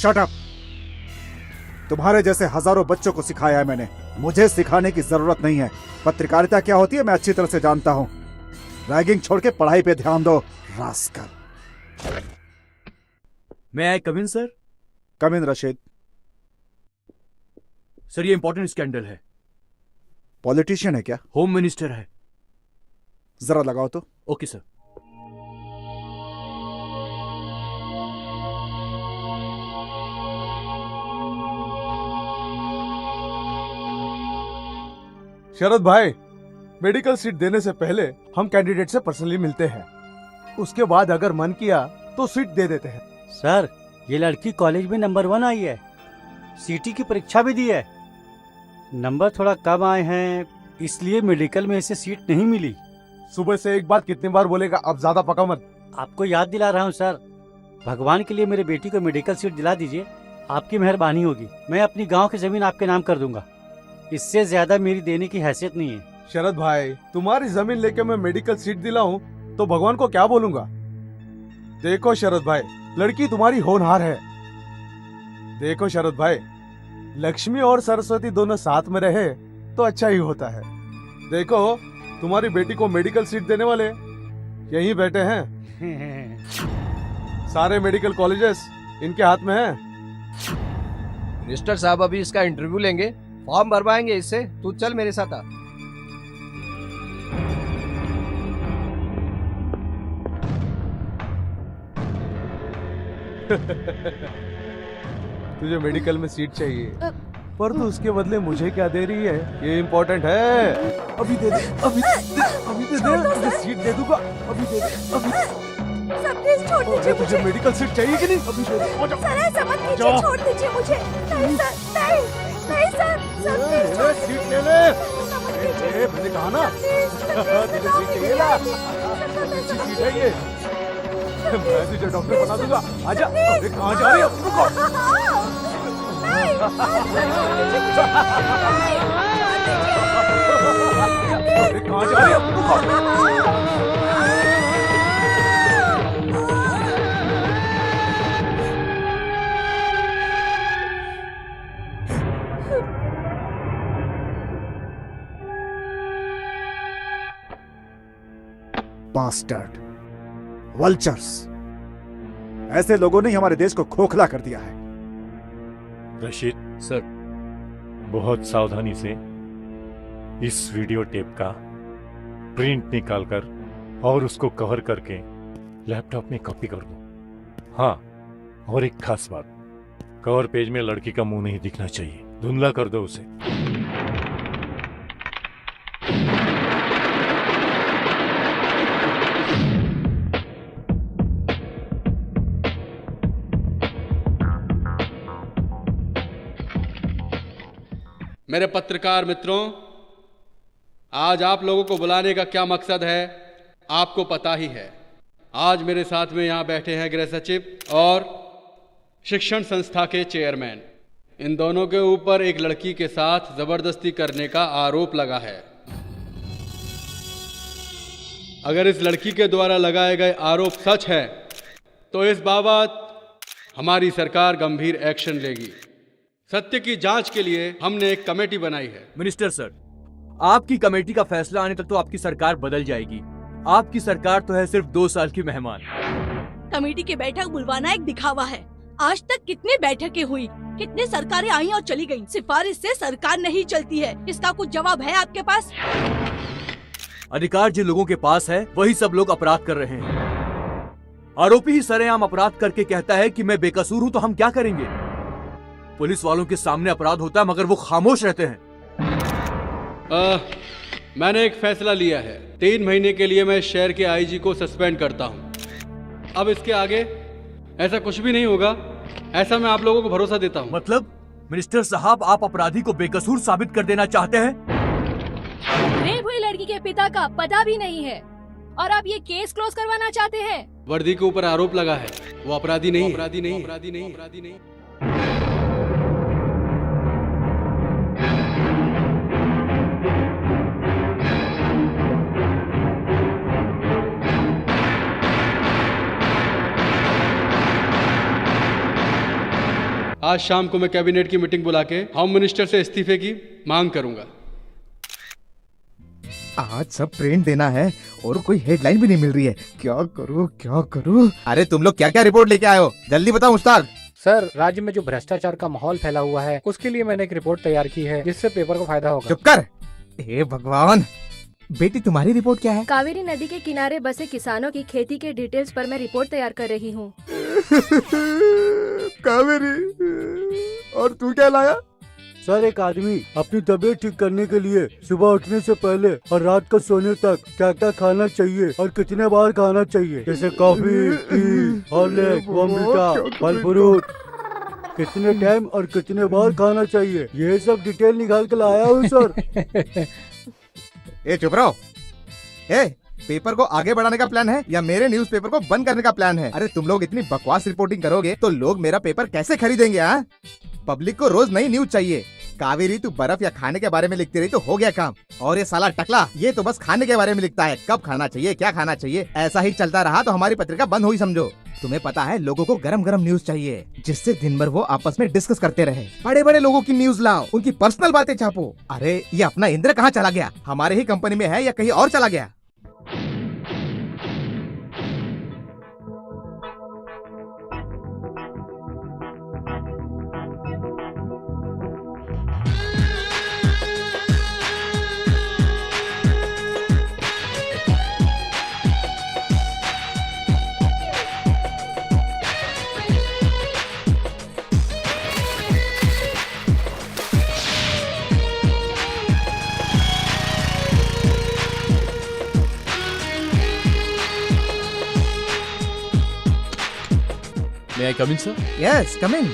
Shut up. तुम्हारे जैसे हजारों बच्चों को सिखाया है मैंने, मुझे सिखाने की जरूरत नहीं है। पत्रकारिता क्या होती है मैं अच्छी तरह से जानता हूं। रैगिंग छोड़ के पढ़ाई पे ध्यान दो, रास्कल। मैं आई कम इन सर? कम इन रशीद। सर ये इंपॉर्टेंट स्कैंडल है। पॉलिटिशियन है क्या? होम मिनिस्टर है। जरा लगाओ तो। Okay sir. शरद भाई, मेडिकल सीट देने से पहले हम कैंडिडेट से पर्सनली मिलते हैं। उसके बाद अगर मन किया तो सीट दे देते हैं। सर ये लड़की कॉलेज में नंबर 1 आई है, सीटी की परीक्षा भी दी है। नंबर थोड़ा कम आए हैं इसलिए मेडिकल में इसे सीट नहीं मिली। सुबह से एक बात कितनी बार बोलेगा, अब ज्यादा पका मत। आपको याद दिला रहा हूँ सर, भगवान के लिए मेरे बेटी को मेडिकल सीट दिला दीजिए, आपकी मेहरबानी होगी। मैं अपनी गांव की जमीन आपके नाम कर दूंगा, इससे ज्यादा मेरी देने की हैसियत नहीं है। शरद भाई, तुम्हारी जमीन लेके मैं मेडिकल सीट दिलाऊं तो भगवान को क्या बोलूंगा? देखो शरद भाई, लड़की तुम्हारी होनहार है। देखो शरद भाई, लक्ष्मी और सरस्वती दोनों साथ में रहे तो अच्छा ही होता है। देखो तुम्हारी बेटी को मेडिकल सीट देने वाले यहीं बैठे हैं। सारे मेडिकल कॉलेजेस इनके हाथ में हैं। मिनिस्टर साहब अभी इसका इंटरव्यू लेंगे, फॉर्म भरवाएंगे इससे। तू चल मेरे साथ आ। तुझे मेडिकल में सीट चाहिए, पर तू उसके बदले मुझे क्या दे रही है ये इम्पोर्टेंट है। अभी दे दे, अभी दे, अभी दे दे, तुझे सीट दे दूंगा। अभी दे दे, अभी। सर प्लीज छोड़ दीजिए तुझे मुझे। मेडिकल सीट चाहिए कि नहीं? अभी दे दे। सर ऐसा मत कीजिए, छोड़ दीजिए मुझे। नहीं सर, नहीं सर, सर प्लीज छोड़ दीजिए। सीट ले ले। ऐसा मत कीजिए। मैंने कहा ना, तुझे सीट चाहिए ना? अच्छी सीट है ये, मैं तुझे डॉक्टर बना दूंगा। आजा। अरे कहाँ जा रही है? रुको। अरे कहाँ जा रही है? रुको। बास्टर्ड, वल्चर्स, ऐसे लोगों ने हमारे देश को खोखला कर दिया है। रशीद सर, बहुत सावधानी से इस वीडियो टेप का प्रिंट निकालकर और उसको कवर करके लैपटॉप में कॉपी कर दो। हाँ, और एक खास बात, कवर पेज में लड़की का मुंह नहीं दिखना चाहिए, धुंधला कर दो उसे। मेरे पत्रकार मित्रों, आज आप लोगों को बुलाने का क्या मकसद है आपको पता ही है। आज मेरे साथ में यहाँ बैठे हैं गृह सचिव और शिक्षण संस्था के चेयरमैन। इन दोनों के ऊपर एक लड़की के साथ जबरदस्ती करने का आरोप लगा है। अगर इस लड़की के द्वारा लगाए गए आरोप सच है तो इस बाबत हमारी सरकार गंभीर एक्शन लेगी। सत्य की जांच के लिए हमने एक कमेटी बनाई है। मिनिस्टर सर, आपकी कमेटी का फैसला आने तक तो आपकी सरकार बदल जाएगी। आपकी सरकार तो है सिर्फ 2 साल की मेहमान। कमेटी की बैठक बुलवाना एक दिखावा है। आज तक कितनी बैठकें हुई, कितनी सरकारें आई और चली गईं। सिफारिश से सरकार नहीं चलती है, इसका कुछ जवाब है आपके पास? अधिकार जिन लोगों के पास है वही सब लोग अपराध कर रहे हैं। आरोपी ही सरेआम अपराध करके कहता है कि मैं बेकसूर हूँ, तो हम क्या करेंगे? पुलिस वालों के सामने अपराध होता है मगर वो खामोश रहते हैं। मैंने एक फैसला लिया है। 3 महीने के लिए मैं शहर के आईजी को सस्पेंड करता हूं। अब इसके आगे ऐसा कुछ भी नहीं होगा, ऐसा मैं आप लोगों को भरोसा देता हूं। मतलब मिनिस्टर साहब, आप अपराधी को बेकसूर साबित कर देना चाहते हैं? रेप हुई लड़की के पिता का पता भी नहीं है और आप ये केस क्लोज करवाना चाहते हैं? वर्दी के ऊपर आरोप लगा है, वो अपराधी नहीं, अपराधी नहीं, अपराधी नहीं, अपराधी नहीं। आज शाम को मैं कैबिनेट की मीटिंग बुला के होम मिनिस्टर से इस्तीफे की मांग करूंगा। आज सब प्रिंट देना है और कोई हेडलाइन भी नहीं मिल रही है। क्या करूँ? अरे तुम लोग क्या क्या रिपोर्ट लेके आए हो, जल्दी बताओ मुश्ताक। सर, राज्य में जो भ्रष्टाचार का माहौल फैला हुआ है उसके लिए मैंने एक रिपोर्ट तैयार की है जिससे पेपर को फायदा होगा। चुप कर। हे भगवान, बेटी तुम्हारी रिपोर्ट क्या है? कावेरी नदी के किनारे बसे किसानों की खेती के डिटेल्स पर मैं रिपोर्ट तैयार कर रही हूँ। कावेरी, और तू क्या लाया? सर, एक आदमी अपनी तबीयत ठीक करने के लिए सुबह उठने से पहले और रात को सोने तक क्या क्या खाना चाहिए और कितने बार खाना चाहिए, जैसे कॉफी, टी, हॉर्लिक्स, बॉर्नवीटा, फल फ्रूट, कितने टाइम और कितने बार खाना चाहिए, ये सब डिटेल निकाल के लाया हूँ सर। ए चुप रहो। ए, पेपर को आगे बढ़ाने का प्लान है या मेरे न्यूज़पेपर को बंद करने का प्लान है? अरे तुम लोग इतनी बकवास रिपोर्टिंग करोगे तो लोग मेरा पेपर कैसे खरीदेंगे? हाँ, पब्लिक को रोज नई न्यूज चाहिए। कावेरी, तू बर्फ या खाने के बारे में लिखती रही तो हो गया काम, और ये साला टकला ये तो बस खाने के बारे में लिखता है, कब खाना चाहिए, क्या खाना चाहिए। ऐसा ही चलता रहा तो हमारी पत्रिका बंद हुई समझो। तुम्हें पता है लोगों को गरम गरम न्यूज चाहिए जिससे दिन भर वो आपस में डिस्कस करते रहे। बड़े बड़े लोगों की न्यूज लाओ, उनकी पर्सनल बातें छापो। अरे ये अपना इंद्र कहाँ चला गया? हमारे ही कंपनी में है या कहीं और चला गया? May I come in, sir? Yes, come in.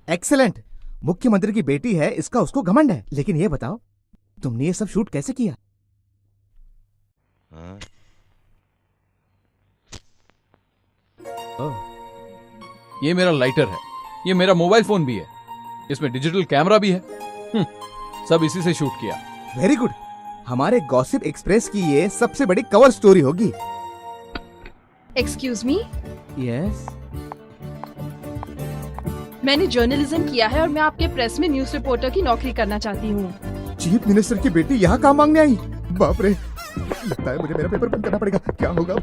Excellent. मुख्यमंत्री की बेटी है, इसका उसको घमंड है। लेकिन ये बताओ, तुमने ये सब शूट कैसे किया? ये मेरा लाइटर है, ये मेरा मोबाइल फोन भी है, इसमें डिजिटल कैमरा भी है। सब इसी से शूट किया। Very good. हमारे गॉसिप एक्सप्रेस की ये सबसे बड़ी कवर स्टोरी होगी। Excuse me. यस। मैंने जर्नलिज्म किया है और मैं आपके प्रेस में न्यूज रिपोर्टर की नौकरी करना चाहती हूँ। चीफ मिनिस्टर की बेटी यहाँ काम मांगने आई? बाप रे, लगता है मुझे मेरा पेपर बंद करना पड़ेगा। क्या होगा?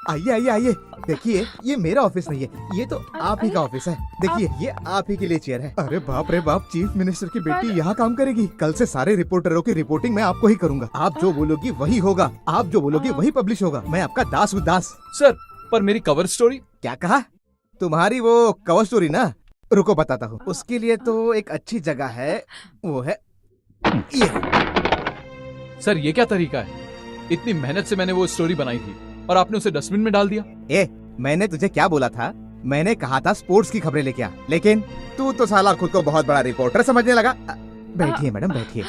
आइए आइए आइए, देखिए ये मेरा ऑफिस नहीं है, ये तो आप ही का ऑफिस है। देखिए ये आप ही के लिए चेयर है। अरे बाप रे बाप, चीफ मिनिस्टर की बेटी यहाँ काम करेगी। कल से सारे रिपोर्टरों की रिपोर्टिंग मैं आपको ही करूंगा। आप जो बोलोगी वही होगा, आप जो बोलोगी वही पब्लिश होगा। मैं आपका दास हूँ, दास। सर, पर मेरी कवर स्टोरी? क्या कहा? तुम्हारी वो कवर स्टोरी ना, रुको बताता हूँ। उसके लिए तो एक अच्छी जगह है, वो है ये। सर ये क्या तरीका है? इतनी मेहनत से मैंने वो स्टोरी बनाई थी और आपने उसे डस्टबिन में डाल दिया। ए, मैंने तुझे क्या बोला था? मैंने कहा था स्पोर्ट्स की खबरें लेके आ, लेकिन तू तो साला खुद को बहुत बड़ा रिपोर्टर समझने लगा। बैठिए मैडम, बैठिए।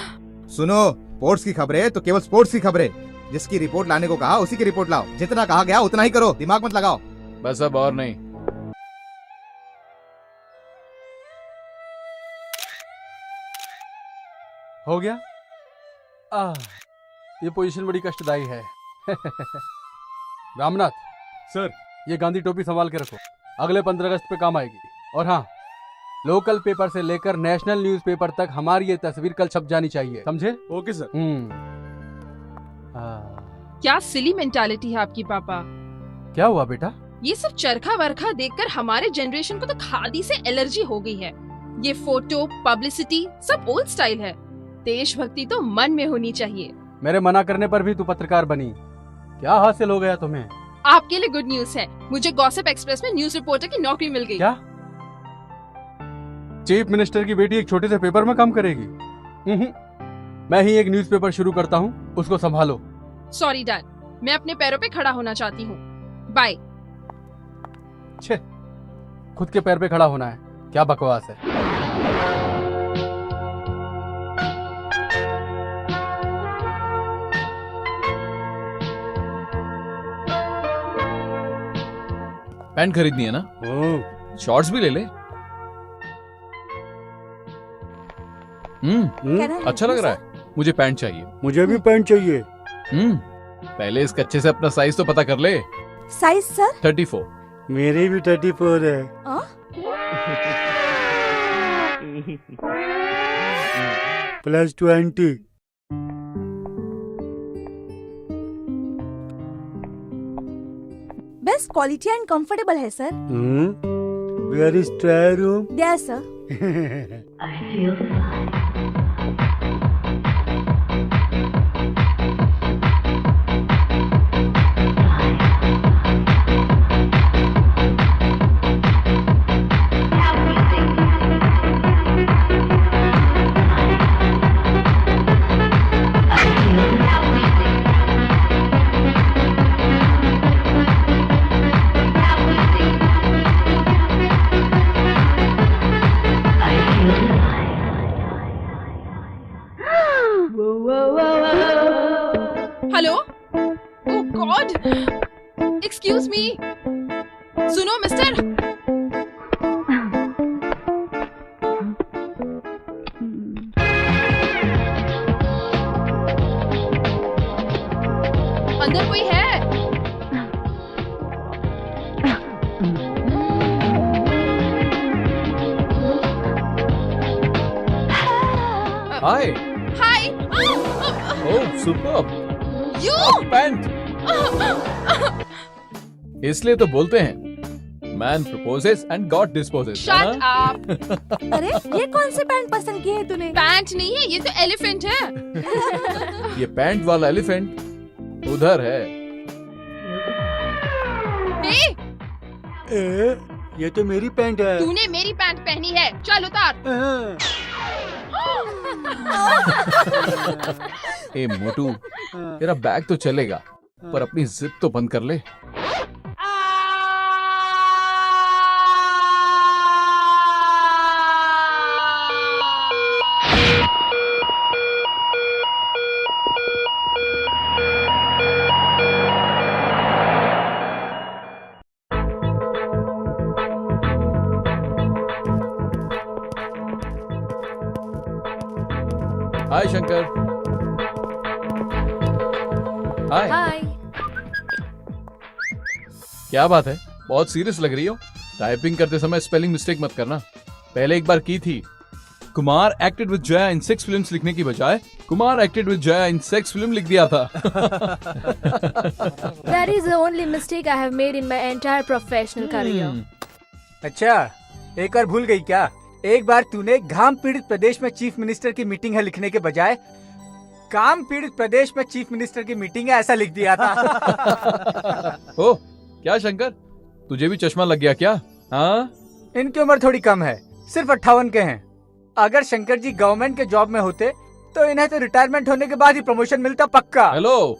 सुनो, स्पोर्ट्स की खबरें तो केवल स्पोर्ट्स की खबरें। जिसकी रिपोर्ट लाने को कहा उसी की रिपोर्ट लाओ। जितना कहा गया उतना ही करो, दिमाग मत लगाओ। बस अब और नहीं। हो गया? ये पोजीशन बड़ी कष्टदायी है। रामनाथ सर, ये गांधी टोपी संभाल के रखो, अगले 15 अगस्त पे काम आएगी। और हाँ, लोकल पेपर से लेकर नेशनल न्यूज़पेपर तक हमारी ये तस्वीर कल छप जानी चाहिए, समझे? Okay sir. क्या सिली मेंटालिटी है आपकी पापा। क्या हुआ बेटा? ये सब चरखा वरखा देखकर हमारे जनरेशन को तो खादी से एलर्जी हो गई है। ये फोटो पब्लिसिटी सब ओल्ड स्टाइल है। देशभक्ति तो मन में होनी चाहिए। मेरे मना करने पर भी तू पत्रकार बनी, क्या हासिल हो गया तुम्हें? आपके लिए गुड न्यूज है, मुझे गॉसिप एक्सप्रेस में न्यूज रिपोर्टर की नौकरी मिल गई। क्या? चीफ मिनिस्टर की बेटी एक छोटे से पेपर में काम करेगी? मैं ही एक न्यूज़पेपर शुरू करता हूँ, उसको संभालो। सॉरी डैड, मैं अपने पैरों पे खड़ा होना चाहती हूँ। बाय। छे, खुद के पैर पे खड़ा होना है, क्या बकवास है। पैंट खरीदनी है ना? शॉर्ट्स भी ले ले। अच्छा लग रहा है। मुझे पैंट चाहिए। मुझे भी पैंट चाहिए। पहले इसका अच्छे से अपना साइज तो पता कर ले। Size sir? 34। मेरी भी 34 है। +20। बेस्ट क्वालिटी एंड कंफर्टेबल है sir. Where is trial room? There sir. Hello, oh God, excuse me, सुनो मिस्टर। अंदर कोई है? Hi. Hi. Oh superb. You pant. इसलिए तो बोलते हैं man proposes and God disposes. Shut up. अरे ये कौन से पैंट पसंद किए है तूने? पैंट नहीं है, ये तो एलिफेंट है। ये पैंट वाला एलिफेंट उधर है। ये तो मेरी पैंट है। तूने मेरी पैंट पहनी है, चल उतार। ए मोटू, तेरा बैग तो चलेगा पर अपनी जिद तो बंद कर ले। हाय शंकर। हाय। हाय। क्या बात है, बहुत सीरियस लग रही हो। टाइपिंग करते समय स्पेलिंग मिस्टेक मत करना। पहले एक बार की थी। Kumar acted with Jaya in 6 films लिखने की बजाय Kumar acted with Jaya in 6 film लिख दिया था। That is the only mistake I have made in my entire professional career. अच्छा, एक और भूल गई क्या? एक बार तूने घाम पीड़ित प्रदेश में चीफ मिनिस्टर की मीटिंग है लिखने के बजाय काम पीड़ित प्रदेश में चीफ मिनिस्टर की मीटिंग है ऐसा लिख दिया था। ओह, क्या शंकर, तुझे भी चश्मा लग गया क्या? हाँ? इनकी उम्र थोड़ी कम है, सिर्फ 58 के हैं। अगर शंकर जी गवर्नमेंट के जॉब में होते तो इन्हें तो रिटायरमेंट होने के बाद ही प्रमोशन मिलता पक्का। हेलो,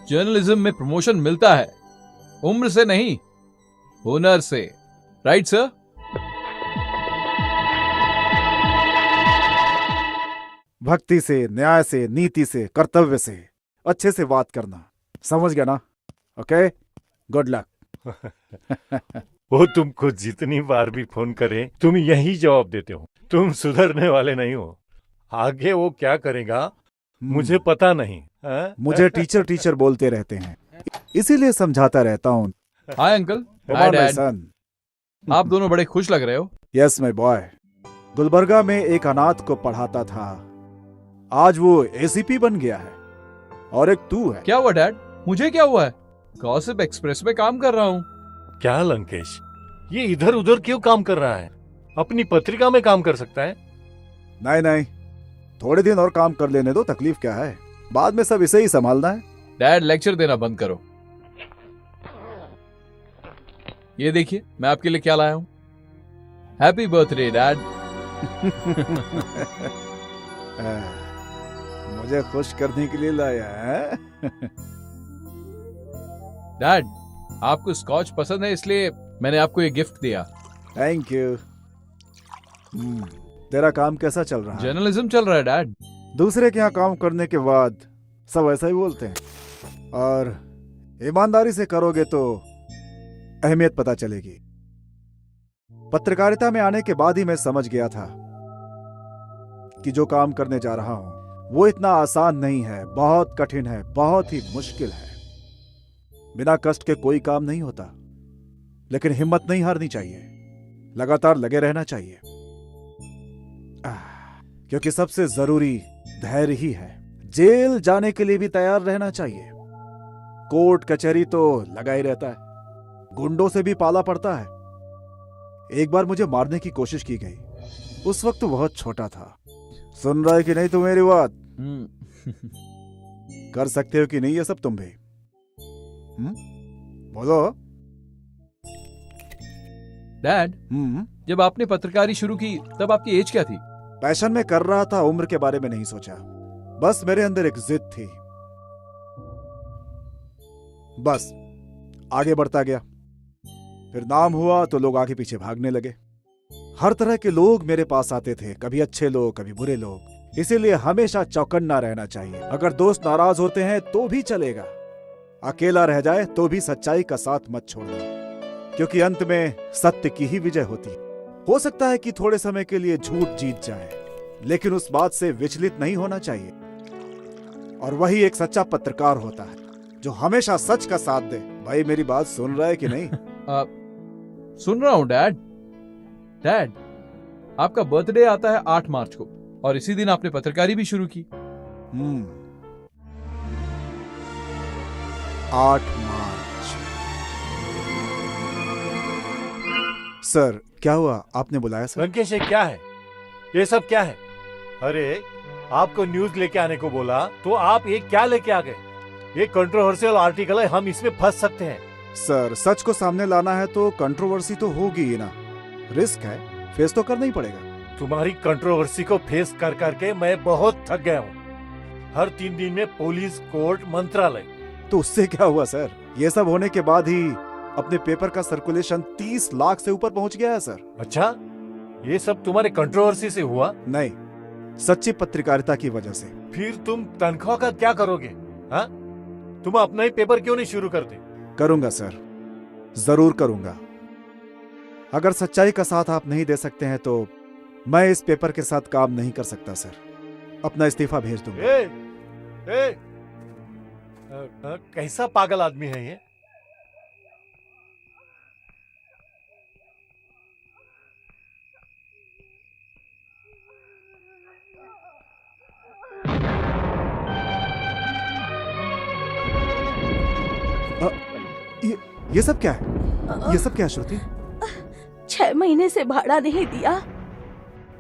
जर्नलिज्म में प्रमोशन मिलता है उम्र से नहीं, हुनर से। Right sir? भक्ति से, न्याय से, नीति से, कर्तव्य से, अच्छे से बात करना। समझ गया ना? Okay, good luck. वो तुमको जितनी बार भी फोन करे तुम यही जवाब देते हो। तुम सुधरने वाले नहीं हो। आगे वो क्या करेगा मुझे पता नहीं। मुझे टीचर टीचर बोलते रहते हैं, इसीलिए समझाता रहता हूँ। Hi uncle. Hi dad. आप दोनों बड़े खुश लग रहे हो। Yes my boy. गुलबर्गा में एक अनाथ को पढ़ाता था, आज वो एसीपी बन गया है। और एक तू है। क्या हुआ डैड? मुझे क्या हुआ है? गॉसिप एक्सप्रेस में काम कर रहा हूँ। क्या लंकेश, ये इधर उधर क्यों काम कर रहा है? अपनी पत्रिका में काम कर सकता है। नहीं नहीं, थोड़े दिन और काम कर लेने दो, तकलीफ क्या है, बाद में सब इसे ही संभालना है। डैड लेक्चर देना बंद करो। ये देखिए मैं आपके लिए क्या लाया हूँ। Happy birthday dad. मुझे खुश करने के लिए लाया है। डैड आपको स्कॉच पसंद है इसलिए मैंने आपको ये गिफ्ट दिया। Thank you. तेरा काम कैसा चल रहा है? जर्नलिज्म चल रहा है डैड। दूसरे के यहाँ काम करने के बाद सब ऐसा ही बोलते हैं, और ईमानदारी से करोगे तो अहमियत पता चलेगी। पत्रकारिता में आने के बाद ही मैं समझ गया था कि जो काम करने जा रहा हूं वो इतना आसान नहीं है, बहुत कठिन है, बहुत ही मुश्किल है। बिना कष्ट के कोई काम नहीं होता, लेकिन हिम्मत नहीं हारनी चाहिए, लगातार लगे रहना चाहिए, क्योंकि सबसे जरूरी धैर्य ही है। जेल जाने के लिए भी तैयार रहना चाहिए। कोर्ट कचहरी तो लगा ही रहता है, गुंडों से भी पाला पड़ता है। एक बार मुझे मारने की कोशिश की गई, उस वक्त बहुत छोटा था। सुन रहा है कि नहीं तू मेरी बात? कर सकते हो कि नहीं ये सब तुम भी? बोलो। डैड जब आपने पत्रकारी शुरू की तब आपकी एज क्या थी? पैशन में कर रहा था, उम्र के बारे में नहीं सोचा। बस मेरे अंदर एक जिद थी, बस आगे बढ़ता गया। फिर नाम हुआ तो लोग आगे पीछे भागने लगे। हर तरह के लोग मेरे पास आते थे, कभी अच्छे लोग कभी बुरे लोग। इसीलिए हमेशा चौकन्ना रहना चाहिए। अगर दोस्त नाराज होते हैं तो भी चलेगा, अकेला रह जाए तो भी सच्चाई का साथ मत छोड़ना, क्योंकि अंत में सत्य की ही विजय होती। हो सकता है कि थोड़े समय के लिए झूठ जीत जाए, लेकिन उस बात से विचलित नहीं होना चाहिए। और वही एक सच्चा पत्रकार होता है जो हमेशा सच का साथ दे। भाई मेरी बात सुन रहा है कि नहीं? सुन रहा हूँ डैड। डैड आपका बर्थडे आता है 8 मार्च को, और इसी दिन आपने पत्रकारी भी शुरू की। 8 मार्च। सर क्या हुआ, आपने बुलाया सर? लंकेश ये क्या है, ये सब क्या है? अरे आपको न्यूज लेके आने को बोला तो आप ये क्या लेके आ गए? ये कंट्रोवर्शियल आर्टिकल है, हम इसमें फंस सकते हैं। सर सच को सामने लाना है तो कंट्रोवर्सी तो होगी ही ना, रिस्क है, फेस तो करना ही पड़ेगा। तुम्हारी कंट्रोवर्सी को फेस कर करके मैं बहुत थक गया हूँ। हर 3 दिन में पुलिस, कोर्ट, मंत्रालय। तो उससे क्या हुआ सर? ये सब होने के बाद ही अपने पेपर का सर्कुलेशन 30 लाख से ऊपर पहुंच गया है सर। अच्छा, ये सब तुम्हारे कंट्रोवर्सी से हुआ? नहीं, सच्ची पत्रकारिता की वजह से। फिर तुम तनख्वाह का क्या करोगे? हाँ, तुम अपना ही पेपर क्यों नहीं शुरू करते? करूंगा सर, जरूर करूंगा। अगर सच्चाई का साथ आप नहीं दे सकते हैं तो मैं इस पेपर के साथ काम नहीं कर सकता सर। अपना इस्तीफा भेज दूंगा। कैसा पागल आदमी है ये? ये सब क्या है? ये सब क्या है श्रुति? 6 महीने से भाड़ा नहीं दिया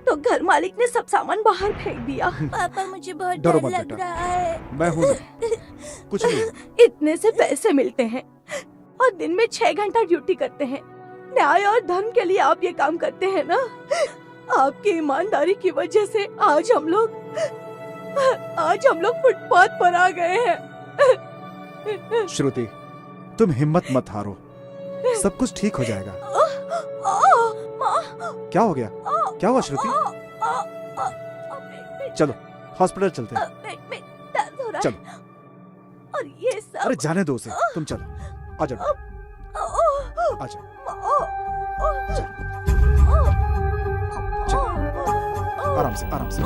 तो घर मालिक ने सब सामान बाहर फेंक दिया। पापा मुझे बहुत डरो डर मत लग बेटा, रहा है। मैं हूं ना, कुछ नहीं। इतने से पैसे मिलते हैं और दिन में 6 घंटा ड्यूटी करते हैं। न्याय और धर्म के लिए आप ये काम करते हैं ना? आपकी ईमानदारी की वजह से आज हम लोग फुटपाथ पर आ गए हैं। श्रुति तुम हिम्मत मत हारो, सब कुछ ठीक हो जाएगा। क्या हो गया? क्या हुआ श्रुति? चलो हॉस्पिटल चलते हैं। दर्द हो रहा चलो। है। और ये सब। अरे जाने दो उसे, तुम चलो, आ जाओ, आ जाओ। आराम से, आराम से।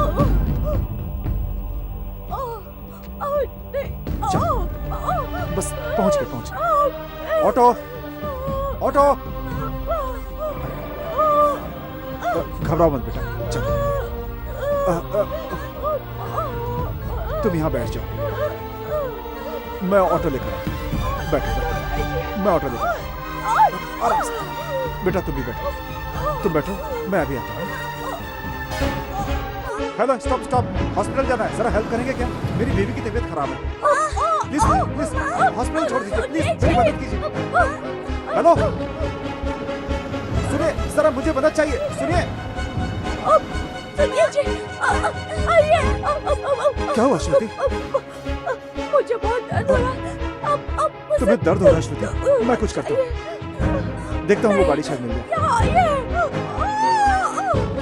चलो, बस पहुंच गए। Auto, auto. घबराओ मत बेटा, चलो। तुम यहाँ बैठ जाओ, मैं ऑटो लेकर आता हूँ। बैठो, मैं ऑटो लेकर आता हूँ। आराम से बेटा, तुम भी बैठो, तुम बैठो, मैं अभी आता हूँ। हेलो, स्टॉप स्टॉप, हॉस्पिटल जाना है, जरा हेल्प करेंगे क्या? मेरी बेबी की तबीयत खराब है। प्लीज प्लीज हॉस्पिटल छोड़ दीजिए, प्लीज मेरी मदद कीजिए। हेलो, सुनिए, जरा मुझे मदद चाहिए, सुनिए। सुनिए जी, आइए। क्या हुआ श्रुति? मुझे बहुत दर्द हो रहा है। तुम्हें दर्द हो रहा है श्रुति? मैं कुछ करता हूँ, देखता हूँ वो गाड़ी शायद मिल जाए।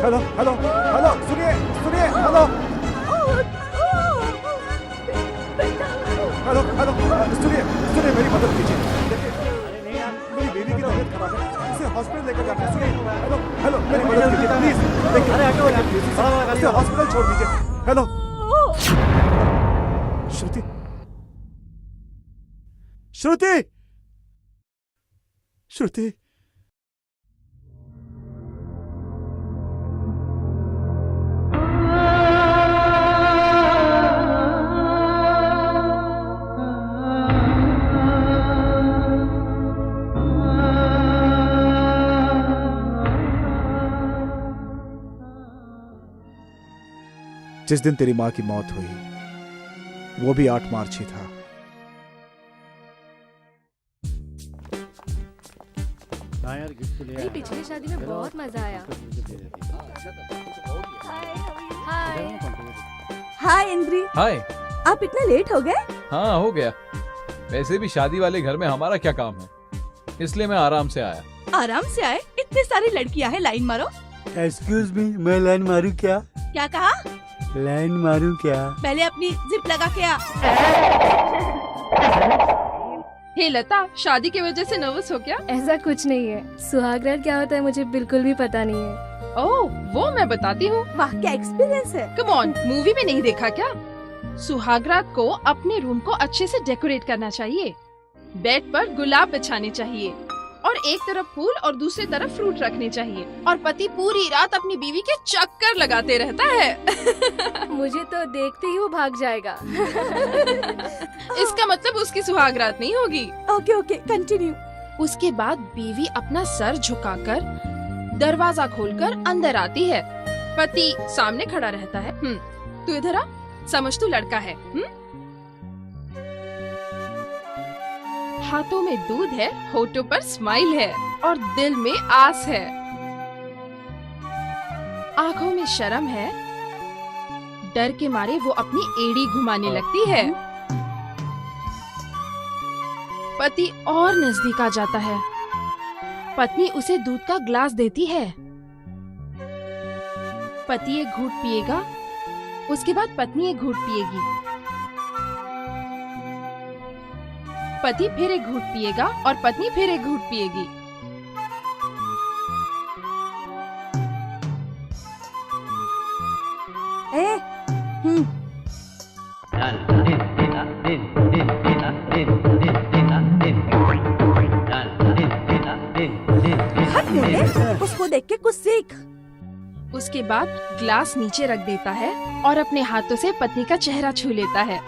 हेलो हेलो हेलो, सुनिए सुनिए, हेलो हेलो हेलो, सुनिए सुनिए, मेरी मदद कीजिए। देखिए, मेरी बेबी की तबीयत खराब है, उसे हॉस्पिटल लेकर जाना है। सुनिए, हेलो हेलो, मेरी मदद कीजिए प्लीज। देखिए, उसे हॉस्पिटल छोड़ दीजिए। हेलो श्रुति, श्रुति, श्रुति। जिस दिन तेरी मां की मौत हुई, वो भी 8 मार्च ही था। पिछली शादी में बहुत मजा आया। हाय। हाय इंद्री, हाय। आप इतना लेट हो गए? हाँ, हो गया। वैसे भी शादी वाले घर में हमारा क्या काम है, इसलिए मैं आराम से आया। आराम से आए? इतनी सारी लड़कियां हैं, लाइन मारो। एक्सक्यूज मी, मैं लाइन मारूं क्या? क्या कहा? लाइन मारूं क्या? पहले अपनी जिप लगा के आ। हे लता, शादी की वजह से नर्वस हो क्या? ऐसा कुछ नहीं है। सुहागरात क्या होता है मुझे बिल्कुल भी पता नहीं है। ओह, वो मैं बताती हूँ। वाह, क्या एक्सपीरियंस है। कम ऑन, मूवी में नहीं देखा क्या? सुहागरात को अपने रूम को अच्छे से डेकोरेट करना चाहिए। बेड पर गुलाब बिछाने चाहिए और एक तरफ फूल और दूसरी तरफ फ्रूट रखने चाहिए, और पति पूरी रात अपनी बीवी के चक्कर लगाते रहता है। मुझे तो देखते ही वो भाग जाएगा। इसका मतलब उसकी सुहागरात नहीं होगी। Okay okay, continue. उसके बाद बीवी अपना सर झुकाकर दरवाजा खोलकर अंदर आती है। पति सामने खड़ा रहता है। तू इधर आ, समझ तू लड़का है। हाथों में दूध है, होठों पर स्माइल है और दिल में आस है। आंखों में शर्म है, डर के मारे वो अपनी एड़ी घुमाने लगती है। पति और नजदीक आ जाता है। पत्नी उसे दूध का ग्लास देती है। पति एक घूंट पिएगा, उसके बाद पत्नी एक घूंट पिएगी। पति फिर एक घूंट पिएगा और पत्नी फिर एक घूंट पिएगी। उसको देख के कुछ सीख। उसके बाद ग्लास नीचे रख देता है और अपने हाथों से पत्नी का चेहरा छू लेता है।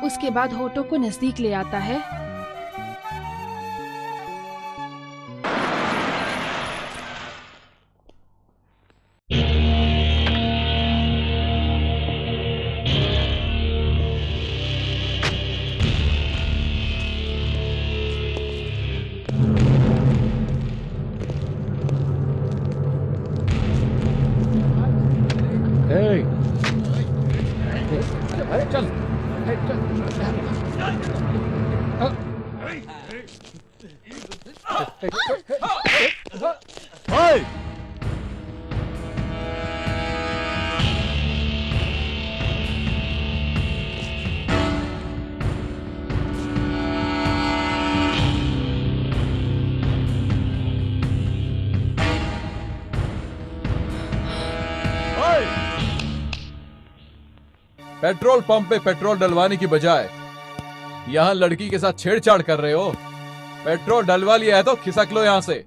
उसके बाद होठों को नजदीक ले आता है। पेट्रोल पंप पे पेट्रोल डलवाने की बजाय यहाँ लड़की के साथ छेड़छाड़ कर रहे हो। पेट्रोल डलवा लिया है तो खिसक लो यहाँ से।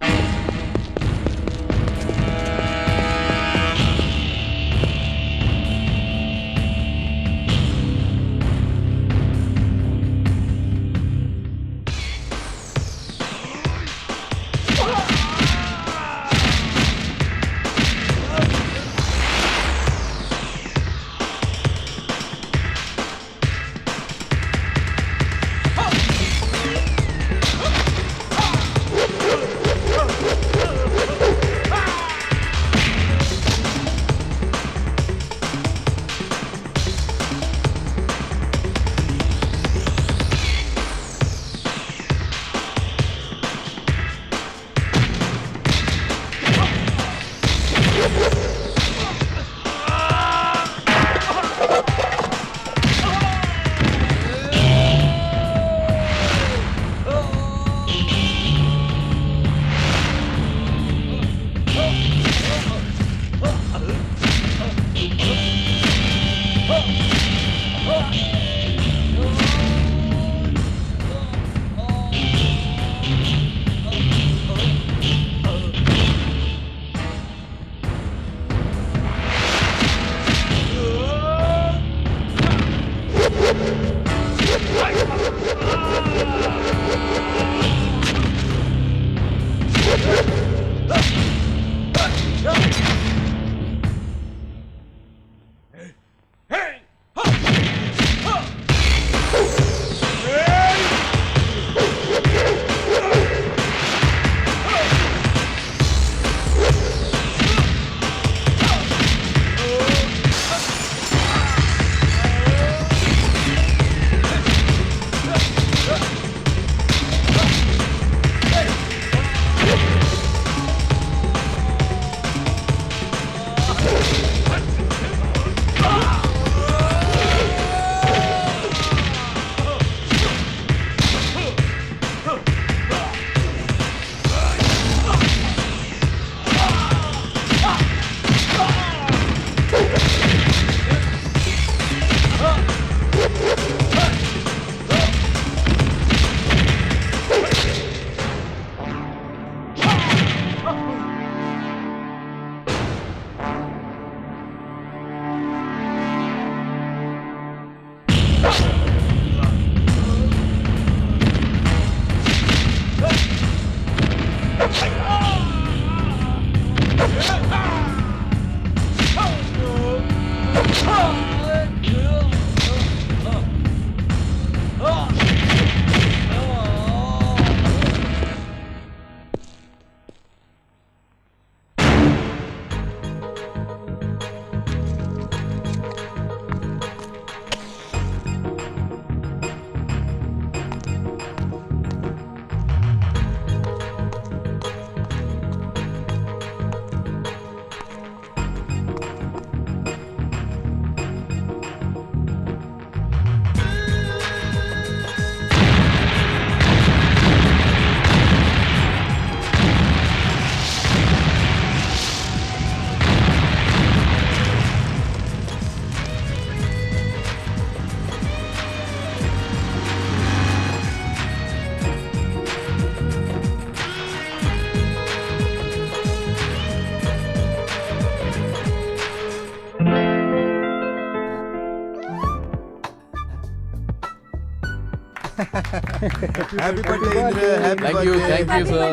Happy birthday Indra, happy Thank you, birthday. thank you, sir.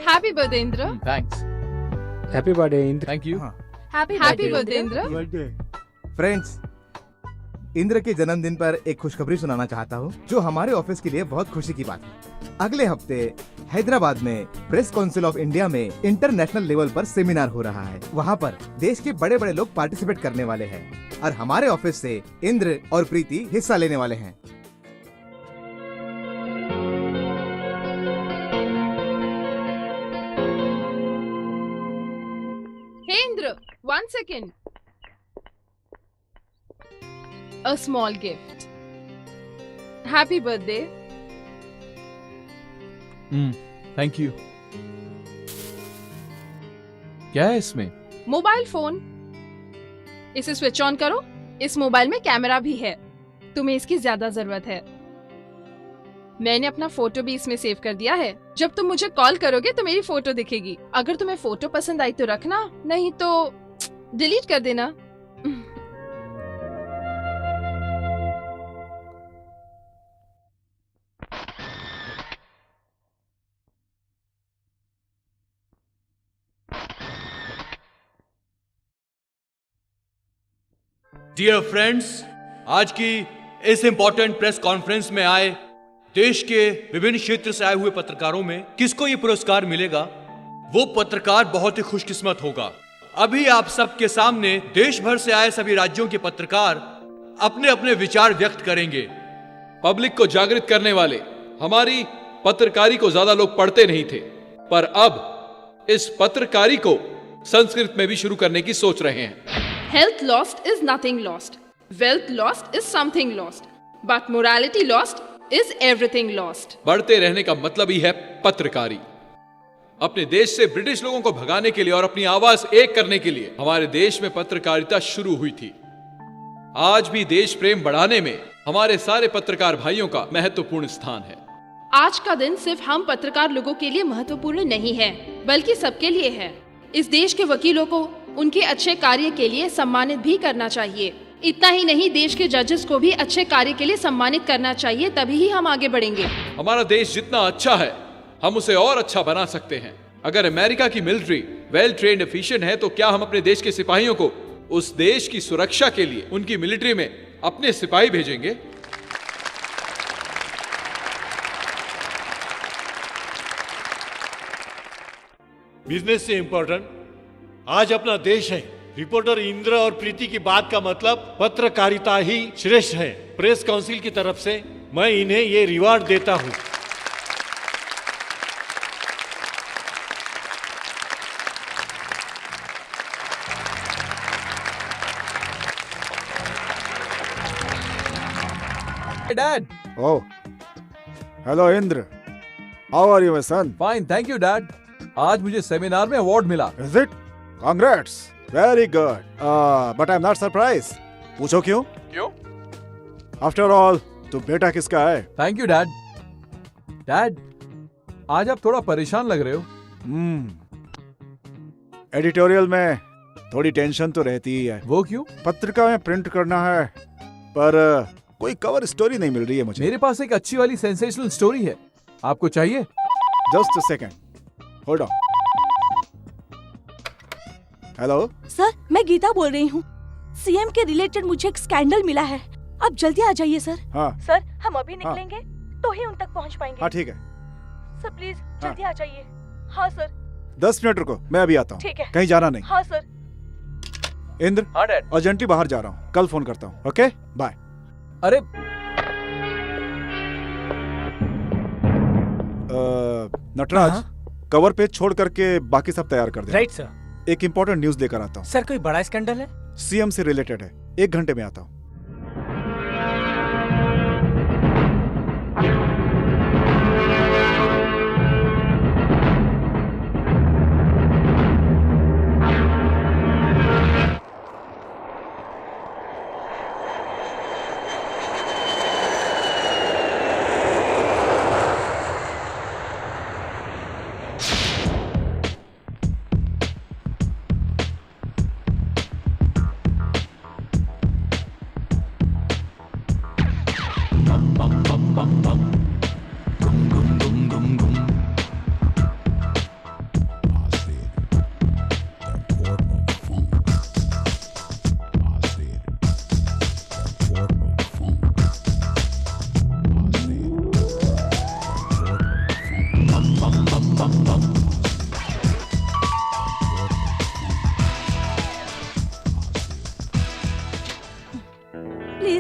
Happy birthday Indra. Thanks. Happy birthday Indra. Thank you. Happy birthday Indra. Friends, Indra के जन्मदिन पर एक खुशखबरी सुनाना चाहता हूँ जो हमारे ऑफिस के लिए बहुत खुशी की बात है। अगले हफ्ते हैदराबाद में प्रेस काउंसिल ऑफ इंडिया में इंटरनेशनल लेवल पर सेमिनार हो रहा है। वहाँ पर देश के बड़े बड़े लोग पार्टिसिपेट करने वाले हैं और हमारे ऑफिस से इंद्र और प्रीति हिस्सा लेने वाले हैं। हे Indra, 1 second. A small gift. Happy birthday. Thank you. क्या है इसमें? Mobile phone. इसे स्विच ऑन करो। इस मोबाइल में कैमरा भी है। तुम्हें इसकी ज्यादा जरूरत है। मैंने अपना फोटो भी इसमें सेव कर दिया है। जब तुम मुझे कॉल करोगे तो मेरी फोटो दिखेगी। अगर तुम्हें फोटो पसंद आई तो रखना, नहीं तो डिलीट कर देना। डियर फ्रेंड्स, आज की इस इंपॉर्टेंट प्रेस कॉन्फ्रेंस में आए देश के विभिन्न क्षेत्र से आए हुए पत्रकारों में किसको ये पुरस्कार मिलेगा, वो पत्रकार बहुत ही खुशकिस्मत होगा। अभी आप सबके सामने देश भर से आए सभी राज्यों के पत्रकार अपने अपने विचार व्यक्त करेंगे। पब्लिक को जागृत करने वाले हमारी पत्रकारी को ज्यादा लोग पढ़ते नहीं थे, पर अब इस पत्रकारी को संस्कृत में भी शुरू करने की सोच रहे हैं। Health lost is nothing lost. Wealth lost is something lost. But morality lost is everything lost. बढ़ते रहने का मतलब ही है पत्रकारी। अपने देश से ब्रिटिश लोगों को भगाने के लिए और अपनी आवाज एक करने के लिए हमारे देश में पत्रकारिता शुरू हुई थी। आज भी देश प्रेम बढ़ाने में हमारे सारे पत्रकार भाइयों का महत्वपूर्ण स्थान है। आज का दिन सिर्फ हम पत्रकार लोगों के लिए महत्वपूर्ण नहीं है, बल्कि सबके लिए है। इस देश के वकीलों को उनके अच्छे कार्य के लिए सम्मानित भी करना चाहिए। इतना ही नहीं, देश के जजेस को भी अच्छे कार्य के लिए सम्मानित करना चाहिए, तभी ही हम आगे बढ़ेंगे। हमारा देश जितना अच्छा है, हम उसे और अच्छा बना सकते हैं। अगर अमेरिका की मिलिट्री वेल ट्रेन्ड एफिशिएंट है, तो क्या हम अपने देश के सिपाहियों को उस देश की सुरक्षा के लिए उनकी मिलिट्री में अपने सिपाही भेजेंगे? बिजनेस से इंपॉर्टेंट आज अपना देश है। रिपोर्टर इंद्र और प्रीति की बात का मतलब पत्रकारिता ही श्रेष्ठ है। प्रेस काउंसिल की तरफ से मैं इन्हें ये रिवार्ड देता हूं। Dad. Oh, hello Indra. How are you, my son? Fine, thank you dad. आज मुझे सेमिनार में अवार्ड मिला। Is it? Congrats. Very good. But I'm not surprised. पूछो क्यों? क्यों? After all, तो बेटा किसका है? Thank you dad. डैड, आज आप थोड़ा परेशान लग रहे हो। एडिटोरियल में थोड़ी टेंशन तो रहती ही है। वो क्यों? पत्रिका में प्रिंट करना है, पर कोई कवर स्टोरी नहीं मिल रही है मुझे। मेरे पास एक अच्छी वाली सेंसेशनल स्टोरी है, आपको चाहिए? Just a second, hold on. Hello sir, मैं गीता बोल रही हूँ। सीएम के रिलेटेड मुझे एक स्कैंडल मिला है। आप जल्दी आ जाइए सर। हाँ सर, हम अभी निकलेंगे तो ही उन तक पहुँच पाएंगे। हाँ ठीक है सर, प्लीज जल्दी आ जाइए। हाँ सर। 10 मिनट रुको, मैं अभी आता हूँ। ठीक है। कहीं जाना नहीं। हाँ सर। इंद्र, हाँ डैड। अर्जेंटली बाहर जा रहा हूँ, कल फोन करता हूँ। Okay bye. अरे नटराज, कवर पेज छोड़ करके बाकी सब तैयार कर दे। Right sir. एक इम्पोर्टेंट न्यूज लेकर आता हूँ। सर, कोई बड़ा स्कैंडल है? सीएम से रिलेटेड है। 1 घंटे में आता हूँ।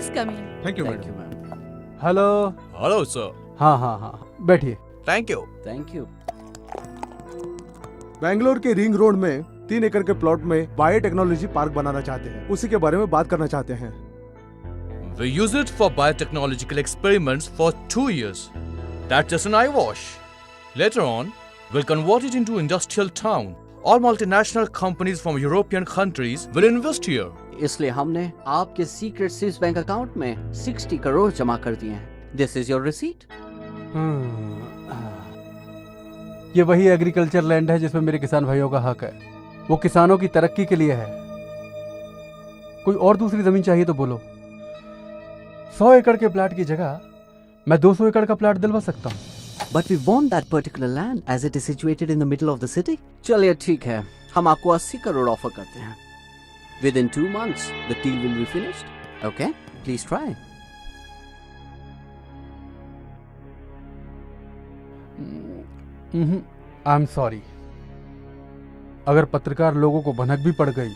Please come in. Thank you Thank you, madam. Hello. Hello sir. हाँ हाँ हाँ, बैठिए। Thank you. Thank you. Bangalore के रिंग रोड में 3 एकड़ के प्लॉट में बायोटेक्नोलॉजी पार्क बनाना चाहते हैं, उसी के बारे में बात करना चाहते हैं। We use it for biotechnological experiments for 2 years. That's just an eyewash. Later on, we'll convert it into industrial town. All multinational companies from European countries will invest here. इसलिए हमने आपके सीक्रेट स्विस बैंक अकाउंट में 60 करोड़ जमा कर दिए हैं। This is your receipt. ये वही एग्रीकल्चर लैंड है जिसमें मेरे किसान भाइयों का हक है। वो किसानों की तरक्की के लिए है। कोई और दूसरी जमीन चाहिए तो बोलो। 100 एकड़ के प्लाट की जगह मैं 200 एकड़ का प्लाट दिलवा सकता हूँ। But we want that particular land as it is situated in the middle of the city. चलिए ठीक है, हम आपको 80 करोड़ ऑफर करते हैं। Within 2 months, the deal will be finished. Okay? Please try. I am sorry. अगर पत्रकार लोगों को भनक भी पड़ गई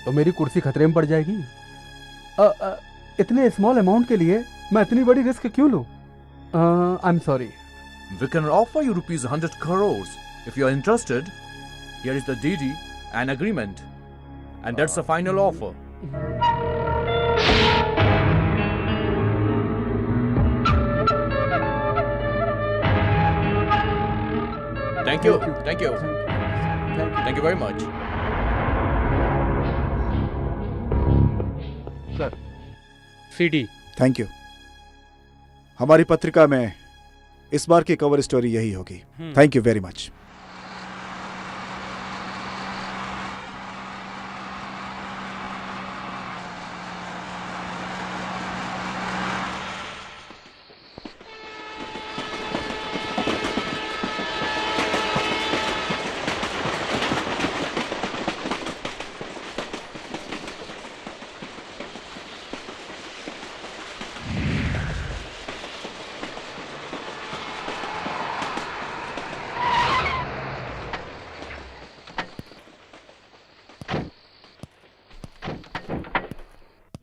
तो मेरी कुर्सी खतरे में पड़ जाएगी। इतने स्मॉल अमाउंट के लिए मैं इतनी बड़ी रिस्क क्यों लूं? I am sorry. We can offer you rupees 100 crores. If you are interested, here is the DD and agreement. And that's the final offer. Thank you. Thank you. Thank you very much. Sir, CD। Thank you. हमारी पत्रिका में इस बार की cover story यही होगी। Thank you very much.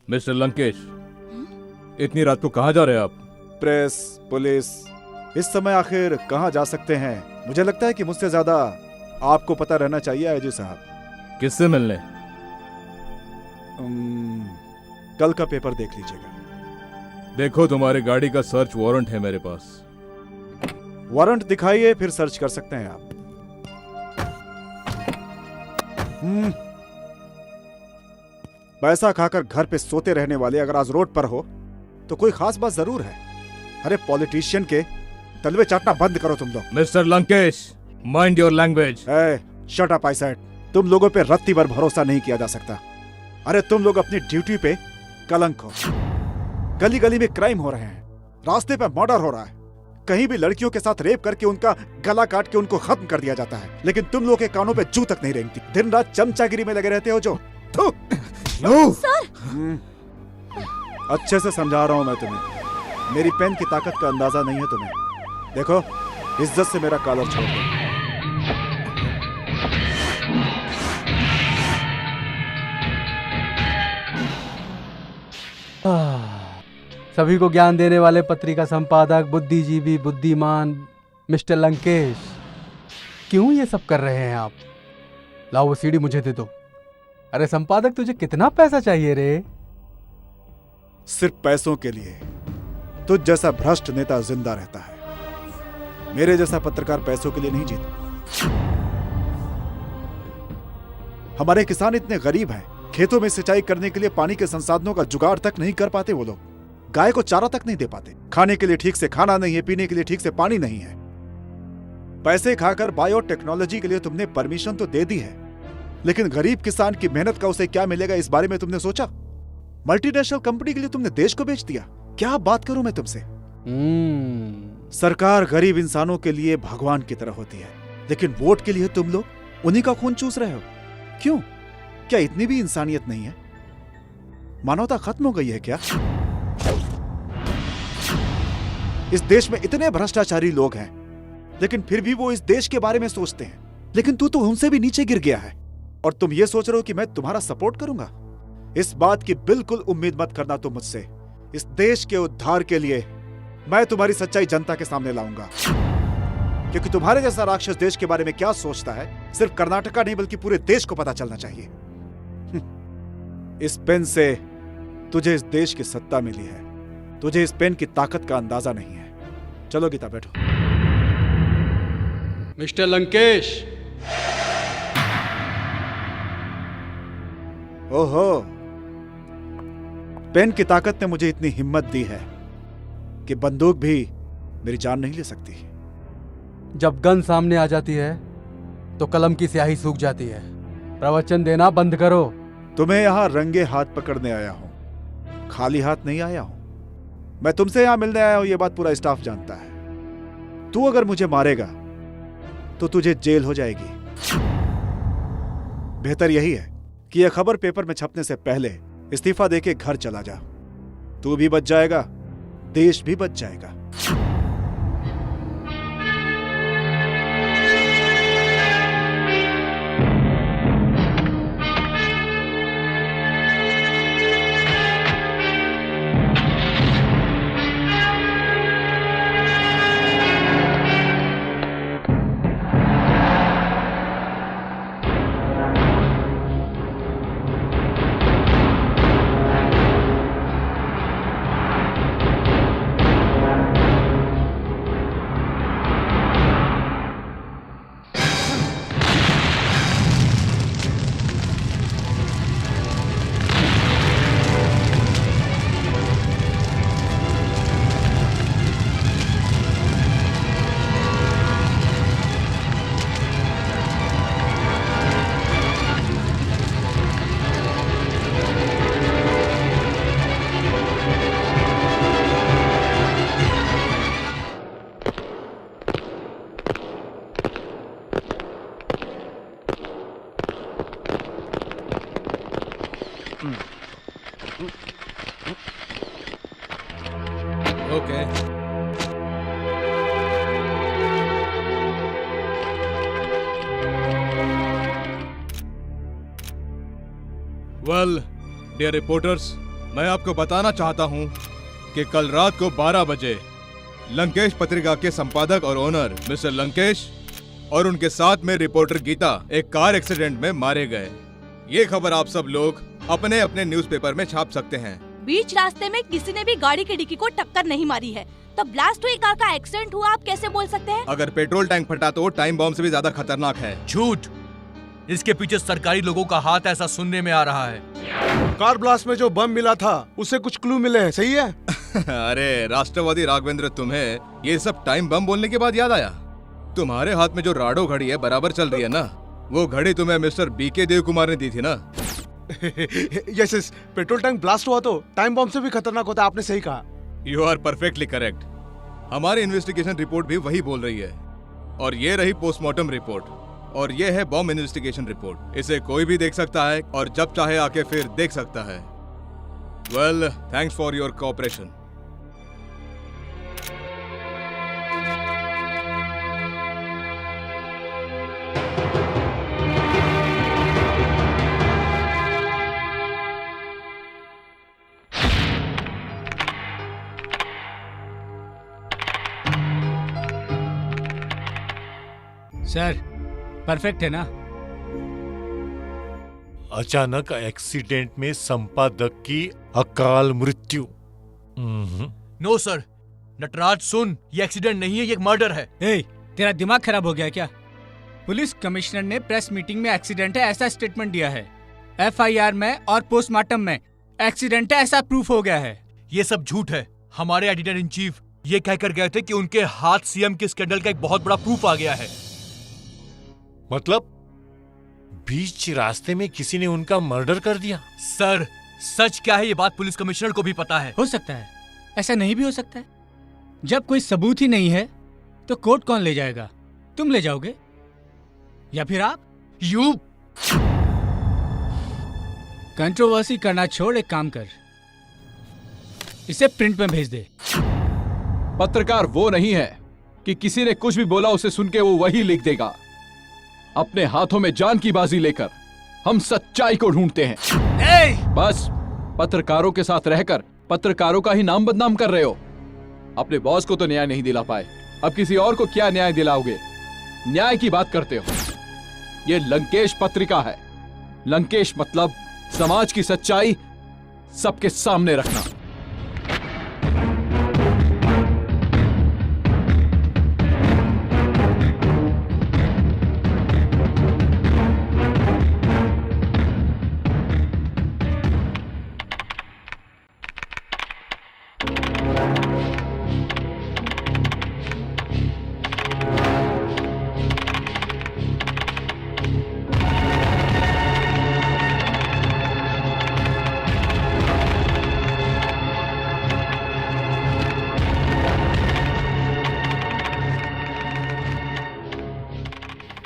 Mister Lankesh, इतनी रात को कहाँ जा रहे हैं आप? प्रेस, पुलिस, इस समय आखिर कहाँ जा सकते हैं? मुझे लगता है कि मुझसे ज्यादा आपको पता रहना चाहिए आईजी साहब। किससे मिलने? कल का पेपर देख लीजिएगा। देखो, तुम्हारी गाड़ी का सर्च वारंट है मेरे पास। वारंट दिखाइए, फिर सर्च कर सकते हैं आप। पैसा खाकर घर पे सोते रहने वाले अगर आज रोड पर हो तो कोई खास बात जरूर है। अरे पॉलिटिशियन के तलवे चाटना बंद करो तुम लोग। Mister Lankesh, mind your language. Shut up, I said. तुम लोगों पे रत्ती भर भरोसा नहीं किया जा सकता। अरे तुम लोग अपनी ड्यूटी पे कलंक हो। गली गली में क्राइम हो रहे हैं, रास्ते पे मर्डर हो रहा है, कहीं भी लड़कियों के साथ रेप करके उनका गला काट के उनको खत्म कर दिया जाता है, लेकिन तुम लोग के कानों पे जू तक नहीं रेंगती। दिन रात चमचागिरी में लगे रहते हो जो। सर! अच्छे से समझा रहा हूं मैं तुम्हें। मेरी पेन की ताकत का अंदाजा नहीं है तुम्हें। देखो, इज्जत से मेरा कॉलर छोड़ दो। सभी को ज्ञान देने वाले पत्रिका संपादक, बुद्धिजीवी, बुद्धिमान मिस्टर लंकेश, क्यों ये सब कर रहे हैं आप? लाओ वो सीडी मुझे दे दो। अरे संपादक, तुझे कितना पैसा चाहिए रे? सिर्फ पैसों के लिए तुझ जैसा भ्रष्ट नेता जिंदा रहता है। मेरे जैसा पत्रकार पैसों के लिए नहीं जीता। हमारे किसान इतने गरीब हैं, खेतों में सिंचाई करने के लिए पानी के संसाधनों का जुगाड़ तक नहीं कर पाते। वो लोग गाय को चारा तक नहीं दे पाते, खाने के लिए ठीक से खाना नहीं है, पीने के लिए ठीक से पानी नहीं है। पैसे खाकर बायोटेक्नोलॉजी के लिए तुमने परमिशन तो दे दी है, लेकिन गरीब किसान की मेहनत का उसे क्या मिलेगा इस बारे में तुमने सोचा? मल्टीनेशनल कंपनी के लिए तुमने देश को बेच दिया। क्या बात करूं मैं तुमसे? सरकार गरीब इंसानों के लिए भगवान की तरह होती है, लेकिन वोट के लिए तुम लोग उन्हीं का खून चूस रहे हो। क्यों? क्या इतनी भी इंसानियत नहीं है? मानवता खत्म हो गई है क्या? इस देश में इतने भ्रष्टाचारी लोग हैं, लेकिन फिर भी वो इस देश के बारे में सोचते हैं। लेकिन तू तो उनसे भी नीचे गिर गया है और तुम ये सोच रहे हो कि मैं तुम्हारा सपोर्ट करूंगा। इस बात की बिल्कुल उम्मीद मत करना तुम मुझसे। इस देश के उद्धार के लिए मैं तुम्हारी सच्चाई जनता के सामने लाऊंगा, क्योंकि तुम्हारे जैसा राक्षस देश के बारे में क्या सोचता है सिर्फ कर्नाटका नहीं बल्कि पूरे देश को पता चलना चाहिए। इस पेन से तुझे इस देश की सत्ता मिली है, तुझे इस पेन की ताकत का अंदाजा नहीं है। चलो गीता बैठो। मिस्टर लंकेश। ओहो, पेन की ताकत ने मुझे इतनी हिम्मत दी है कि बंदूक भी मेरी जान नहीं ले सकती। जब गन सामने आ जाती है तो कलम की स्याही सूख जाती है। प्रवचन देना बंद करो। तुम्हें यहां रंगे हाथ पकड़ने आया हूं, खाली हाथ नहीं आया हूं। मैं तुमसे यहां मिलने आया हूं, यह बात पूरा स्टाफ जानता है। तू अगर मुझे मारेगा तो तुझे जेल हो जाएगी। बेहतर यही है कि यह खबर पेपर में छपने से पहले इस्तीफा देके घर चला जा। तू भी बच जाएगा, देश भी बच जाएगा। Okay. वेल डियर रिपोर्टर्स, मैं आपको बताना चाहता हूं कि कल रात को 12 बजे लंकेश पत्रिका के संपादक और ओनर मिस्टर लंकेश और उनके साथ में रिपोर्टर गीता एक कार एक्सीडेंट में मारे गए। ये खबर आप सब लोग अपने अपने न्यूज़पेपर में छाप सकते हैं। बीच रास्ते में किसी ने भी गाड़ी की डिक्की को टक्कर नहीं मारी है, तो ब्लास्ट हुई कार का एक्सीडेंट हुआ आप कैसे बोल सकते हैं? अगर पेट्रोल टैंक फटा तो टाइम बॉम्ब से भी ज्यादा खतरनाक है। झूठ। इसके पीछे सरकारी लोगों का हाथ, ऐसा सुनने में आ रहा है। कार ब्लास्ट में जो बम मिला था उससे कुछ क्लू मिले हैं, सही है? अरे राष्ट्रवादी राघवेंद्र, तुम्हें ये सब टाइम बम बोलने के बाद याद आया। तुम्हारे हाथ में जो राडो घड़ी है बराबर चल रही है ना, वो घड़ी तुम्हें मिस्टर बीके देव कुमार ने दी थी ना। यस, पेट्रोल टैंक ब्लास्ट हुआ तो टाइम बम से भी खतरनाक होता है, आपने सही कहा। You are perfectly correct. हमारी इन्वेस्टिगेशन रिपोर्ट भी वही बोल रही है। और ये रही पोस्टमार्टम रिपोर्ट, और ये है बॉम्ब इन्वेस्टिगेशन रिपोर्ट। इसे कोई भी देख सकता है और जब चाहे आके फिर देख सकता है। Well, thanks for your cooperation. Sir, perfect है ना? अचानक एक्सीडेंट में संपादक की अकाल मृत्यु। नो सर, नटराज सुन, ये एक्सीडेंट नहीं है, ये एक मर्डर है। ए, तेरा दिमाग खराब हो गया क्या? पुलिस कमिश्नर ने प्रेस मीटिंग में एक्सीडेंट है ऐसा स्टेटमेंट दिया है। एफआईआर में और पोस्टमार्टम में एक्सीडेंट है ऐसा प्रूफ हो गया है। ये सब झूठ है। हमारे एडिटर इन चीफ ये कहकर गए थे कि उनके हाथ सीएम के स्कैंडल का एक बहुत बड़ा प्रूफ आ गया है। मतलब बीच रास्ते में किसी ने उनका मर्डर कर दिया? सर, सच क्या है ये बात पुलिस कमिश्नर को भी पता है। हो सकता है, ऐसा नहीं भी हो सकता है। जब कोई सबूत ही नहीं है तो कोर्ट कौन ले जाएगा? तुम ले जाओगे या फिर आप? यू कंट्रोवर्सी करना छोड़, एक काम कर, इसे प्रिंट में भेज दे। पत्रकार वो नहीं है कि किसी ने कुछ भी बोला उसे सुन के वो वही लिख देगा। अपने हाथों में जान की बाजी लेकर हम सच्चाई को ढूंढते हैं। बस पत्रकारों के साथ रहकर पत्रकारों का ही नाम बदनाम कर रहे हो। अपने बॉस को तो न्याय नहीं दिला पाए, अब किसी और को क्या न्याय दिलाओगे? न्याय की बात करते हो। ये लंकेश पत्रिका है। लंकेश मतलब समाज की सच्चाई सबके सामने रखना।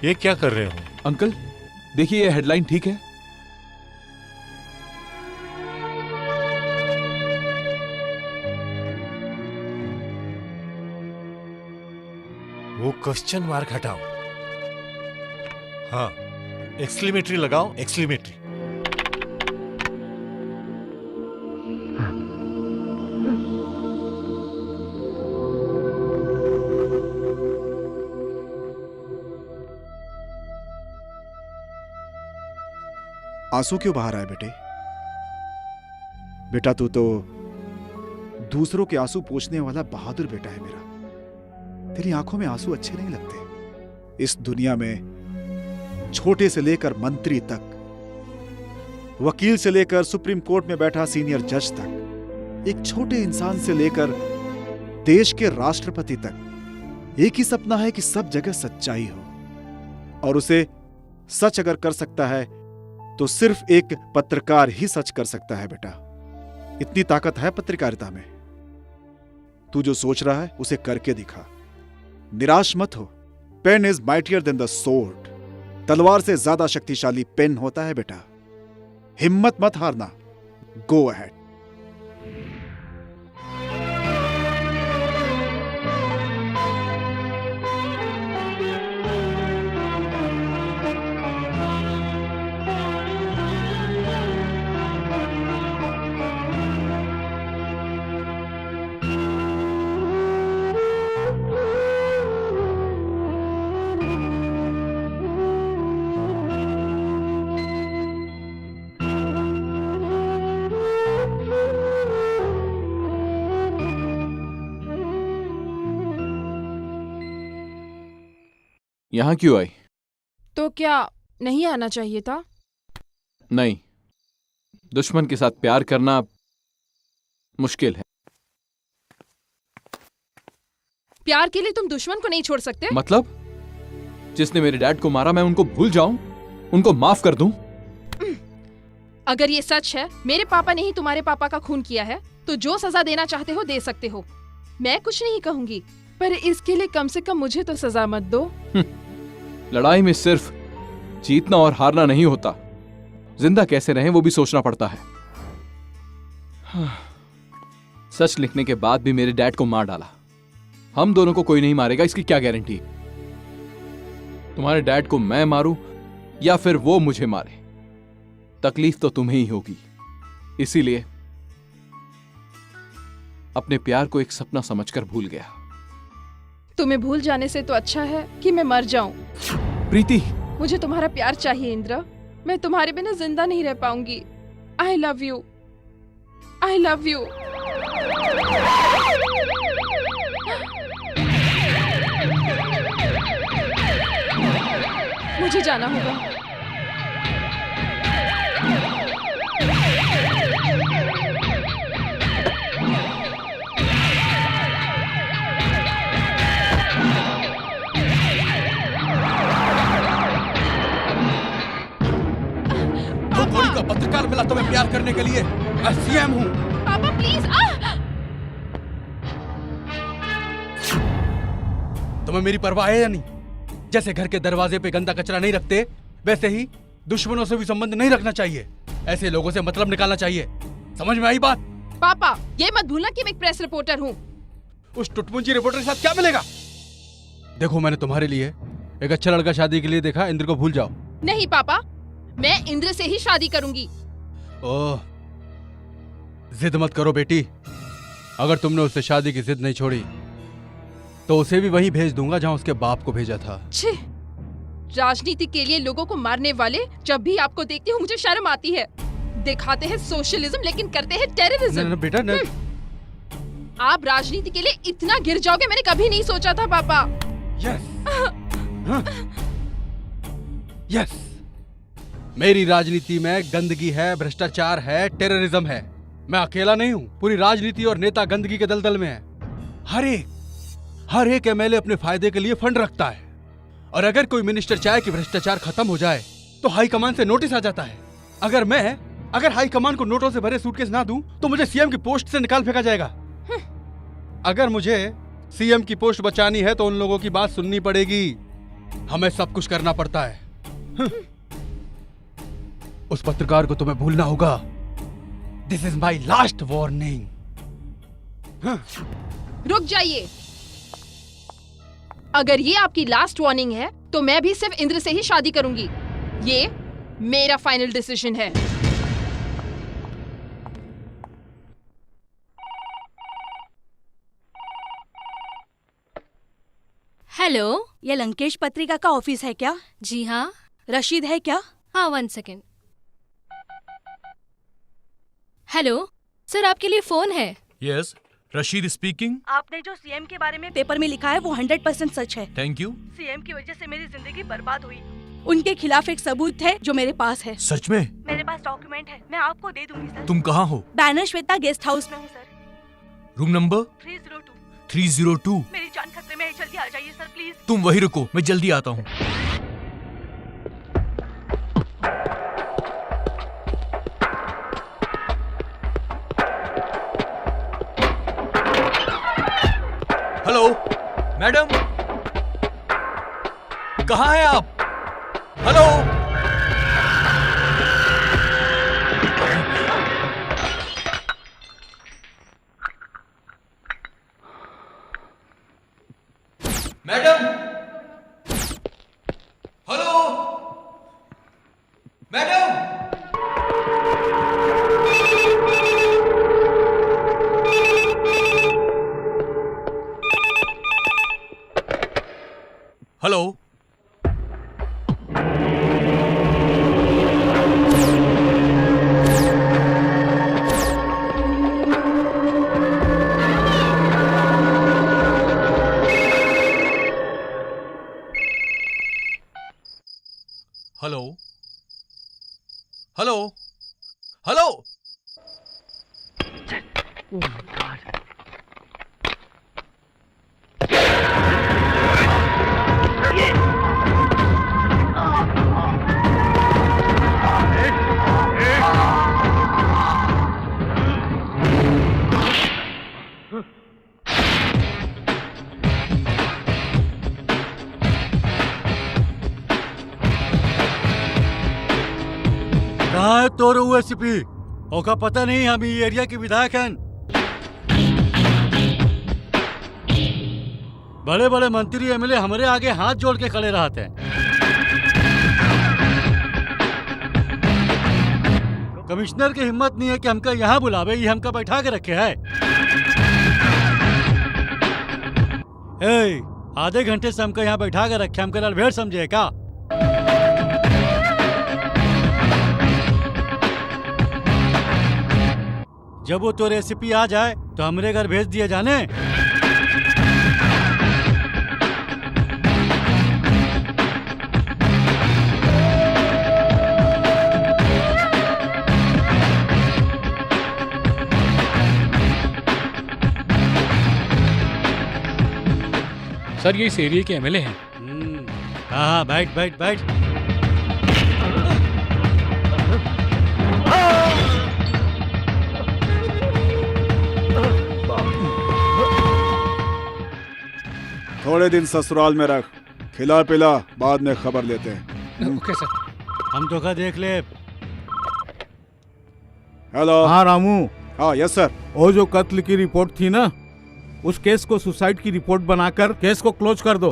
ये क्या कर रहे हो? अंकल देखिए, ये हेडलाइन ठीक है? वो क्वेश्चन मार्क हटाओ। हाँ, एक्सक्लेमेटरी लगाओ, एक्सक्लेमेटरी। आंसू क्यों बाहर आए बेटे? बेटा तू तो दूसरों के आंसू पोंछने वाला बहादुर बेटा है मेरा। तेरी आंखों में आंसू अच्छे नहीं लगते। इस दुनिया में छोटे से लेकर मंत्री तक, वकील से लेकर सुप्रीम कोर्ट में बैठा सीनियर जज तक, एक छोटे इंसान से लेकर देश के राष्ट्रपति तक, एक ही सपना है कि सब जगह सच्चाई हो। और उसे सच अगर कर सकता है तो सिर्फ एक पत्रकार ही सच कर सकता है बेटा। इतनी ताकत है पत्रकारिता में। तू जो सोच रहा है उसे करके दिखा। निराश मत हो। Pen is mightier than the sword. तलवार से ज्यादा शक्तिशाली पेन होता है बेटा। हिम्मत मत हारना। Go ahead. यहां क्यों आई? तो क्या नहीं आना चाहिए था? नहीं, दुश्मन के साथ प्यार करना मुश्किल है। प्यार के लिए तुम दुश्मन को नहीं छोड़ सकते? मतलब जिसने मेरे डैड को मारा मैं उनको भूल जाऊं, उनको माफ कर दूं? अगर ये सच है मेरे पापा ने ही तुम्हारे पापा का खून किया है तो जो सजा देना चाहते हो दे सकते हो। मैं कुछ नहीं कहूंगी, पर इसके लिए कम से कम मुझे तो सजा मत दो। लड़ाई में सिर्फ जीतना और हारना नहीं होता, जिंदा कैसे रहें वो भी सोचना पड़ता है। सच लिखने के बाद भी मेरे डैड को मार डाला। हम दोनों को कोई नहीं मारेगा, इसकी क्या गारंटी? तुम्हारे डैड को मैं मारूं या फिर वो मुझे मारे, तकलीफ तो तुम्हें ही होगी। इसीलिए अपने प्यार को एक सपना समझकर भूल गया। तुम्हें भूल जाने से तो अच्छा है कि मैं मर जाऊं। प्रीति, मुझे तुम्हारा प्यार चाहिए इंद्र। मैं तुम्हारे बिना जिंदा नहीं रह पाऊंगी। I love you, I love you. मुझे जाना होगा। पत्रकार मिला तुम्हें प्यार करने के लिए। मैं सीएम हूँ। पापा प्लीज। तुम्हें मेरी परवाह है या नहीं? जैसे घर के दरवाजे पे गंदा कचरा नहीं रखते, वैसे ही दुश्मनों से भी संबंध नहीं रखना चाहिए। ऐसे लोगों से मतलब निकालना चाहिए। समझ में आई बात? पापा ये मत भूलना कि मैं एक प्रेस रिपोर्टर हूँ। उस टुटमुंजी रिपोर्टर के साथ क्या मिलेगा? देखो, मैंने तुम्हारे लिए एक अच्छा लड़का शादी के लिए देखा। इंद्र को भूल जाओ। नहीं पापा, मैं इंद्र से ही शादी करूंगी। ओह, जिद मत करो बेटी। अगर तुमने उससे शादी की जिद नहीं छोड़ी तो उसे भी वहीं भेज दूंगा जहां उसके बाप को भेजा था। छी, राजनीति के लिए लोगों को मारने वाले, जब भी आपको देखती हूँ मुझे शर्म आती है। दिखाते हैं सोशलिज्म लेकिन करते हैं टेररिज्म। बेटा न... आप राजनीति के लिए इतना गिर जाओगे मैंने कभी नहीं सोचा था पापा। यस, मेरी राजनीति में गंदगी है, भ्रष्टाचार है, टेररिज्म है। मैं अकेला नहीं हूँ, पूरी राजनीति और नेता गंदगी के दलदल में है। हर एक एमएलए अपने फायदे के लिए फंड रखता है, और अगर कोई मिनिस्टर चाहे कि भ्रष्टाचार खत्म हो जाए तो हाईकमान से नोटिस आ जाता है। अगर हाईकमान को नोटों से भरे सूटकेस ना दूं तो मुझे सीएम की पोस्ट से निकाल फेंका जाएगा। अगर मुझे सीएम की पोस्ट बचानी है तो उन लोगों की बात सुननी पड़ेगी। हमें सब कुछ करना पड़ता है। उस पत्रकार को तुम्हें भूलना होगा। This is my last warning. रुक जाइए, अगर ये आपकी लास्ट वार्निंग है तो मैं भी सिर्फ इंद्र से ही शादी करूंगी। ये मेरा फाइनल डिसीजन है। हेलो, ये लंकेश पत्रिका का ऑफिस है क्या? जी हाँ। रशीद है क्या? हाँ, 1 सेकेंड। हेलो सर, आपके लिए फोन है। Yes, Rashid speaking. आपने जो सीएम के बारे में पेपर में लिखा है वो 100% सच है। Thank you. सीएम की वजह से मेरी जिंदगी बर्बाद हुई। उनके खिलाफ एक सबूत है जो मेरे पास है। सच में? मेरे पास डॉक्यूमेंट है, मैं आपको दे दूंगी सर। तुम कहाँ हो? बैनर श्वेता गेस्ट हाउस में हूँ सर। Room number 302। मेरी जान खतरे में है, जल्दी आ जाइए सर प्लीज। तुम वहीं रुको, मैं जल्दी आता हूँ। हेलो मैडम, कहाँ हैं आप? Hello, madam, hello madam. Hello, hello, hello, hello. कहाँ है तोरो एसपी? ओका पता नहीं हम ये एरिया के विधायक हैं। बड़े बड़े मंत्री एमएलए हमारे आगे हाथ जोड़ के खड़े रहते हैं। कमिश्नर की हिम्मत नहीं है कि हमका यहाँ बुलावे, ये हमका बैठा के रखे है। आधे घंटे से हमका यहाँ बैठा के रखे, हमका लालभेड़ समझे क्या? जब वो तो रेसिपी आ जाए तो हमरे घर भेज दिए जाने। सर ये इस एरिया के एमएलए हैं। हाँ, बैठ बैठ बैठ। थोड़े दिन ससुराल में रख, खिला पिला, बाद में खबर लेते हैं। Okay sir. हम धोखा देख ले। हेलो। हाँ रामू। हाँ यस सर। वो जो कत्ल की रिपोर्ट थी ना, उस केस को सुसाइड की रिपोर्ट बनाकर केस को क्लोज कर दो।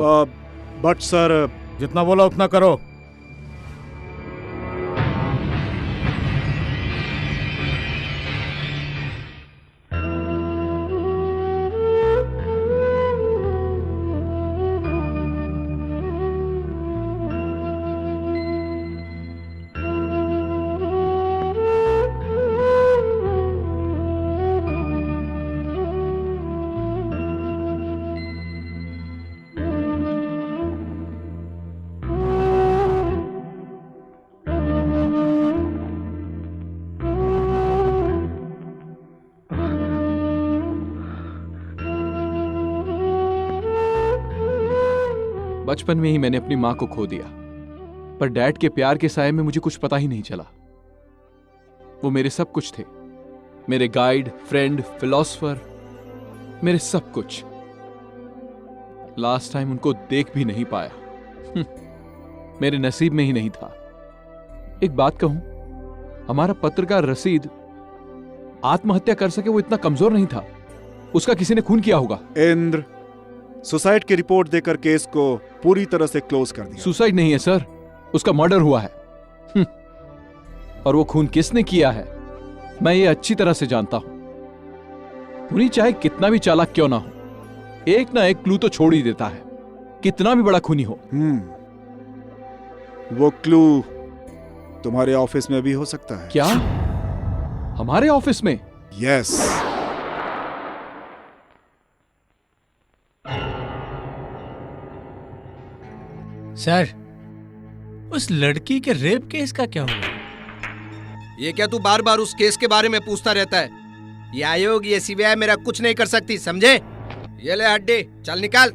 बट सर, जितना बोला उतना करो। बचपन में ही मैंने अपनी मां को खो दिया, पर डैड के प्यार के साये में मुझे कुछ पता ही नहीं चला। वो मेरे सब कुछ थे, मेरे गाइड, फ्रेंड, फिलोसोफर, मेरे सब कुछ। लास्ट टाइम उनको देख भी नहीं पाया। मेरे नसीब में ही नहीं था। एक बात कहूं, हमारा पत्रकार रसीद आत्महत्या कर सके वो इतना कमजोर नहीं था। उसका किसी ने खून किया होगा। इंद्र, सुसाइड की रिपोर्ट देकर केस को पूरी तरह से क्लोज कर दिया। सुसाइड नहीं है सर, उसका मर्डर हुआ है। और वो खून किसने किया है मैं ये अच्छी तरह से जानता हूं। खूनी चाहे कितना भी चालाक क्यों ना हो, एक ना एक क्लू तो छोड़ ही देता है, कितना भी बड़ा खूनी हो। वो क्लू तुम्हारे ऑफिस में भी हो सकता है। क्या? हमारे ऑफिस में? यस। सर, उस लड़की के रेप केस का क्या हुआ? ये क्या तू बार बार उस केस के बारे में पूछता रहता है? ये आयोग, ये सीबीआई मेरा कुछ नहीं कर सकती, समझे? ये ले हड्डी, चल निकाल।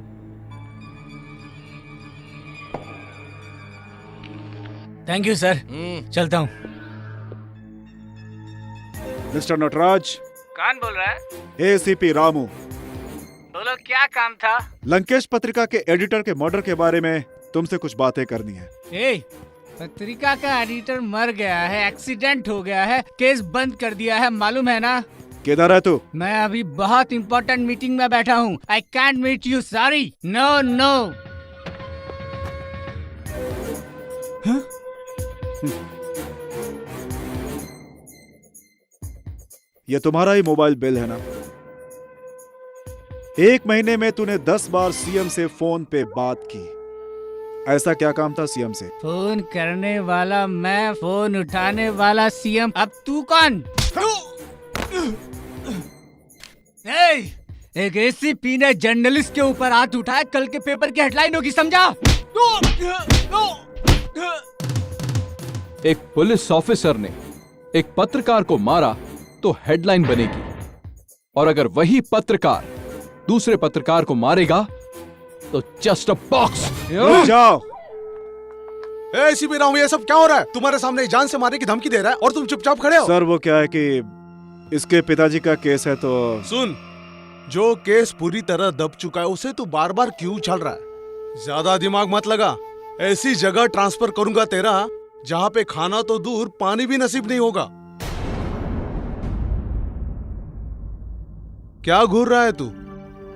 थैंक यू सर, चलता हूँ। मिस्टर नटराज। कौन बोल रहा है? एसीपी रामू। बोलो, क्या काम था? लंकेश पत्रिका के एडिटर के मर्डर के बारे में तुमसे कुछ बातें करनी है। पत्रिका का एडिटर मर गया है, एक्सीडेंट हो गया है, केस बंद कर दिया है, मालूम है ना? किधर है तू? मैं अभी बहुत इम्पोर्टेंट मीटिंग में बैठा हूँ। I can't meet you, sorry. No no. ये तुम्हारा ही मोबाइल बिल है ना? एक महीने में तूने 10 बार सीएम से फोन पे बात की। ऐसा क्या काम था सीएम से? फोन करने वाला मैं, फोन उठाने वाला सीएम। अब तू कौन? एक एसीपी ने जर्नलिस्ट के ऊपर हाथ उठाया, कल के पेपर की हेडलाइन होगी, समझा? एक पुलिस ऑफिसर ने एक पत्रकार को मारा तो हेडलाइन बनेगी, और अगर वही पत्रकार दूसरे पत्रकार को मारेगा तो जस्ट अ बॉक्स। जाओ। एसीपी रामू, ये सब क्या हो रहा है? तुम्हारे सामने जान से मारने की धमकी दे रहा है और तुम चुपचाप खड़े हो। सर, वो क्या है कि इसके पिताजी का केस है तो। सुन, जो केस पूरी तरह दब चुका है उसे तू बार बार क्यों उछाल रहा है? ज्यादा दिमाग मत लगा। ऐसी जगह ट्रांसफर करूंगा तेरा जहाँ पे खाना तो दूर, पानी भी नसीब नहीं होगा। क्या घूर रहा है तू?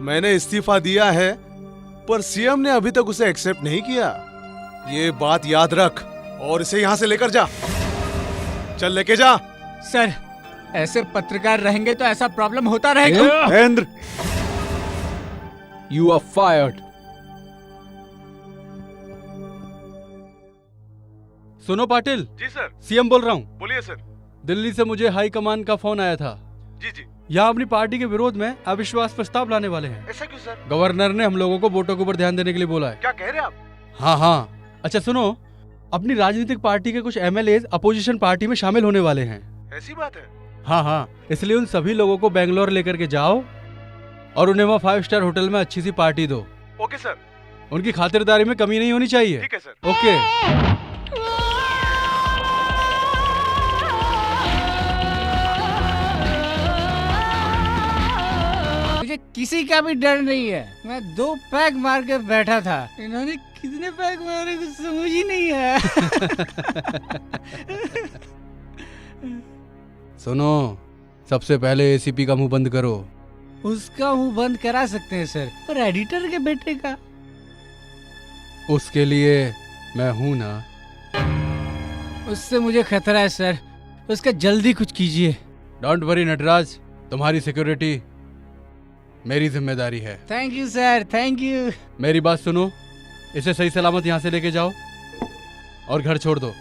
मैंने इस्तीफा दिया है, पर सीएम ने अभी तक उसे एक्सेप्ट नहीं किया। ये बात याद रख और इसे यहाँ से लेकर जा। चल, लेके जा। सर, ऐसे पत्रकार रहेंगे तो ऐसा प्रॉब्लम होता रहेगा। Indra, you are fired. सुनो पाटिल। जी सर। सीएम बोल रहा हूँ। बोलिए सर। दिल्ली से मुझे हाई कमान का फोन आया था। जी जी। यहाँ अपनी पार्टी के विरोध में अविश्वास प्रस्ताव लाने वाले हैं। ऐसा क्यों सर? गवर्नर ने हम लोगों को वोटों के ऊपर ध्यान देने के लिए बोला है। क्या कह रहे हैं आप? हाँ हाँ। अच्छा सुनो, अपनी राजनीतिक पार्टी के कुछ एमएलए अपोजिशन पार्टी में शामिल होने वाले हैं। ऐसी बात है? हाँ हाँ, इसलिए उन सभी लोगों को बेंगलोर लेकर के जाओ और उन्हें वहाँ 5 स्टार होटल में अच्छी सी पार्टी दो। Okay sir. उनकी खातिरदारी में कमी नहीं होनी चाहिए। ठीक है सर। ओके। मुझे किसी का भी डर नहीं है। मैं 2 पैग मार के बैठा था, इन्होंने कितने पैग मारे कुछ समझ ही नहीं है। सुनो, सबसे पहले एसीपी का मुंह बंद करो। उसका मुंह बंद करा सकते हैं सर, पर एडिटर के बेटे का? उसके लिए मैं हूं ना। उससे मुझे खतरा है सर, उसका जल्दी कुछ कीजिए। डोंट वरी नटराज, तुम्हारी सिक्योरिटी मेरी जिम्मेदारी है। Thank you sir, thank you. मेरी बात सुनो, इसे सही सलामत यहाँ से लेके जाओ और घर छोड़ दो।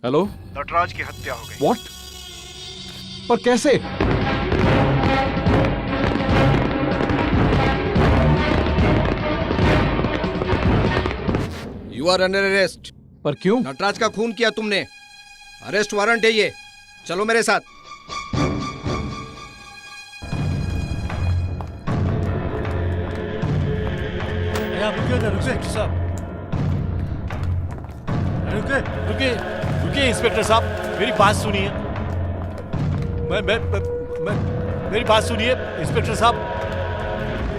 हेलो। नटराज की हत्या हो गई। व्हाट? पर कैसे? You are under arrest. पर क्यों? नटराज का खून किया तुमने, अरेस्ट वारंट है ये। चलो मेरे साथ। रुकिए इंस्पेक्टर साहब, मेरी बात सुनिए। मेरी बात सुनिए इंस्पेक्टर साहब,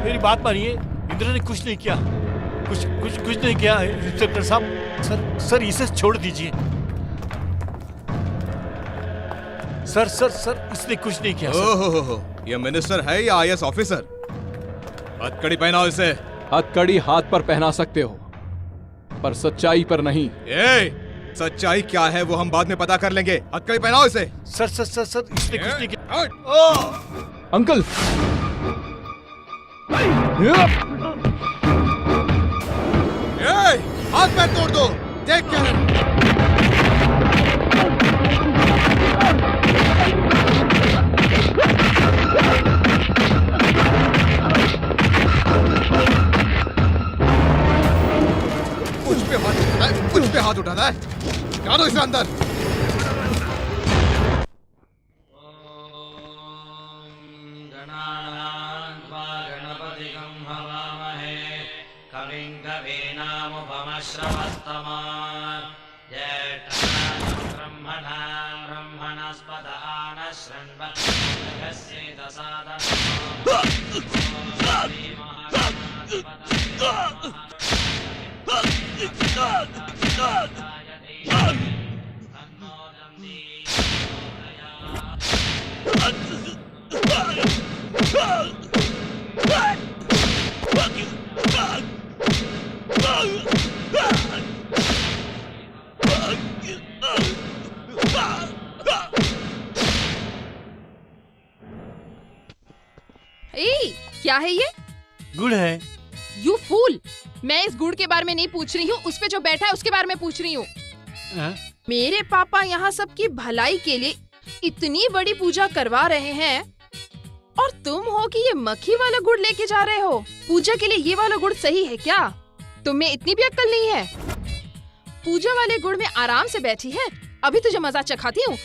मेरी बात मानिए। इंद्र ने कुछ नहीं किया, कुछ नहीं किया इंस्पेक्टर साहब। सर इसे छोड़ दीजिए। सर इसने कुछ नहीं किया। ओहो, ये मिनिस्टर है या आईएएस ऑफिसर? हथकड़ी पहनाओ इसे। हथकड़ी हाथ पर पहना सकते हो, पर सच्चाई पर नहीं। सच्चाई क्या है वो हम बाद में पता कर लेंगे। हथकड़ी पहनाओ इसे। सर इसने कुछ नहीं किया। अंकल, हाथ पैर तोड़ दो। देख क्या है। कुछ पे हाथ उठाना है। क्या दो इसे अंदर। क्या है ये? गुड़ है। यू फूल, मैं इस गुड़ के बारे में नहीं पूछ रही हूँ, उस पे जो बैठा है उसके बारे में पूछ रही हूँ। मेरे पापा यहाँ सबकी भलाई के लिए इतनी बड़ी पूजा करवा रहे हैं और तुम हो कि ये मक्खी वाला गुड़ लेके जा रहे हो। पूजा के लिए ये वाला गुड़ सही है क्या? तुम में इतनी भी अक्ल नहीं है। पूजा वाले गुड़ में आराम से बैठी है, अभी तुझे मजा चखाती हूँ।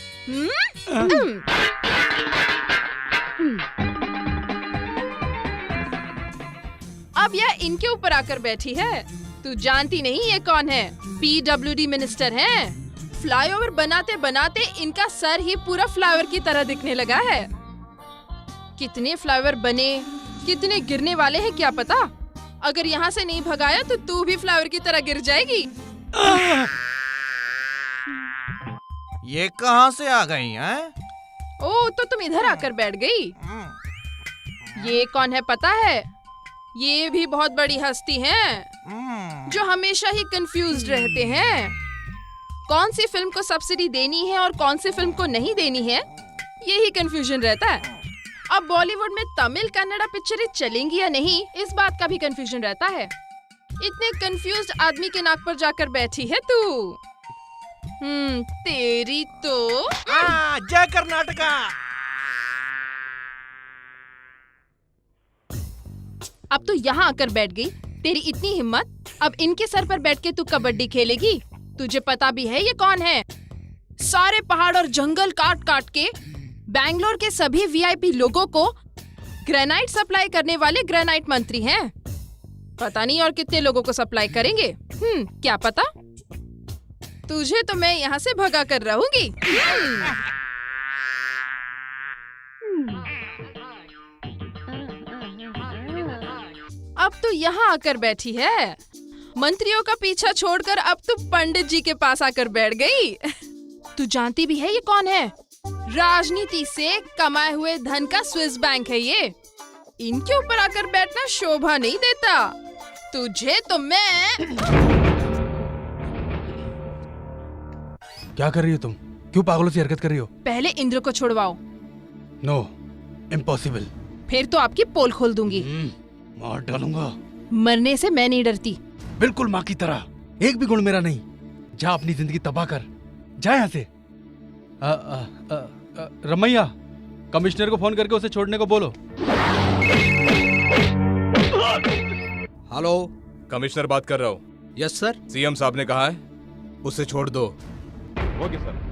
अब यह इनके ऊपर आकर बैठी है। तू जानती नहीं ये कौन है? PWD मिनिस्टर हैं। फ्लाईओवर बनाते बनाते इनका सर ही पूरा फ्लाईओवर की तरह दिखने लगा है। कितने फ्लाईओवर बने, कितने गिरने वाले हैं क्या पता। अगर यहाँ से नहीं भगाया तो तू भी फ्लाईओवर की तरह गिर जाएगी। ये कहाँ से आ गई हैं? ओ, तो तुम इधर आकर बैठ गई। ये कौन है पता है? ये भी बहुत बड़ी हस्ती हैं, जो हमेशा ही कंफ्यूज्ड रहते हैं। कौन सी फिल्म को सब्सिडी देनी है और कौन सी फिल्म को नहीं देनी है, यही कंफ्यूजन रहता है। अब बॉलीवुड में तमिल कन्नड़ा पिक्चरें चलेंगी या नहीं, इस बात का भी कंफ्यूजन रहता है। इतने कंफ्यूज्ड आदमी के नाक पर जाकर बैठी है तू। तेरी तो जय कर्नाटका। अब तो यहाँ आकर बैठ गई। तेरी इतनी हिम्मत, अब इनके सर पर बैठ के तू कबड्डी खेलेगी? तुझे पता भी है ये कौन है? सारे पहाड़ और जंगल काट काट के बैंगलोर के सभी VIP लोगों को ग्रेनाइट सप्लाई करने वाले ग्रेनाइट मंत्री हैं। पता नहीं और कितने लोगों को सप्लाई करेंगे। क्या पता। तुझे तो मैं यहाँ से भगा कर रहूंगी। अब तो यहाँ आकर बैठी है। मंत्रियों का पीछा छोड़कर अब तो पंडित जी के पास आकर बैठ गई। तू जानती भी है ये कौन है? राजनीति से कमाए हुए धन का स्विस बैंक है ये। इनके ऊपर आकर बैठना शोभा नहीं देता। तुझे तो मैं। क्या कर रही हो तुम? क्यों पागलों सी हरकत कर रही हो? पहले इंद्र को छुड़वाओ। No, impossible. फिर तो आपकी पोल खोल दूंगी। मार डालूंगा। मरने से मैं नहीं डरती। बिल्कुल माँ की तरह। एक भी गुण मेरा नहीं। जा अपनी जिंदगी तबाह कर। जा यहाँ से। रमैया, कमिश्नर को फोन करके उसे छोड़ने को बोलो। हेलो, कमिश्नर बात कर रहा हूँ। Yes sir. सीएम साहब ने कहा है उसे छोड़ दो। Okay sir.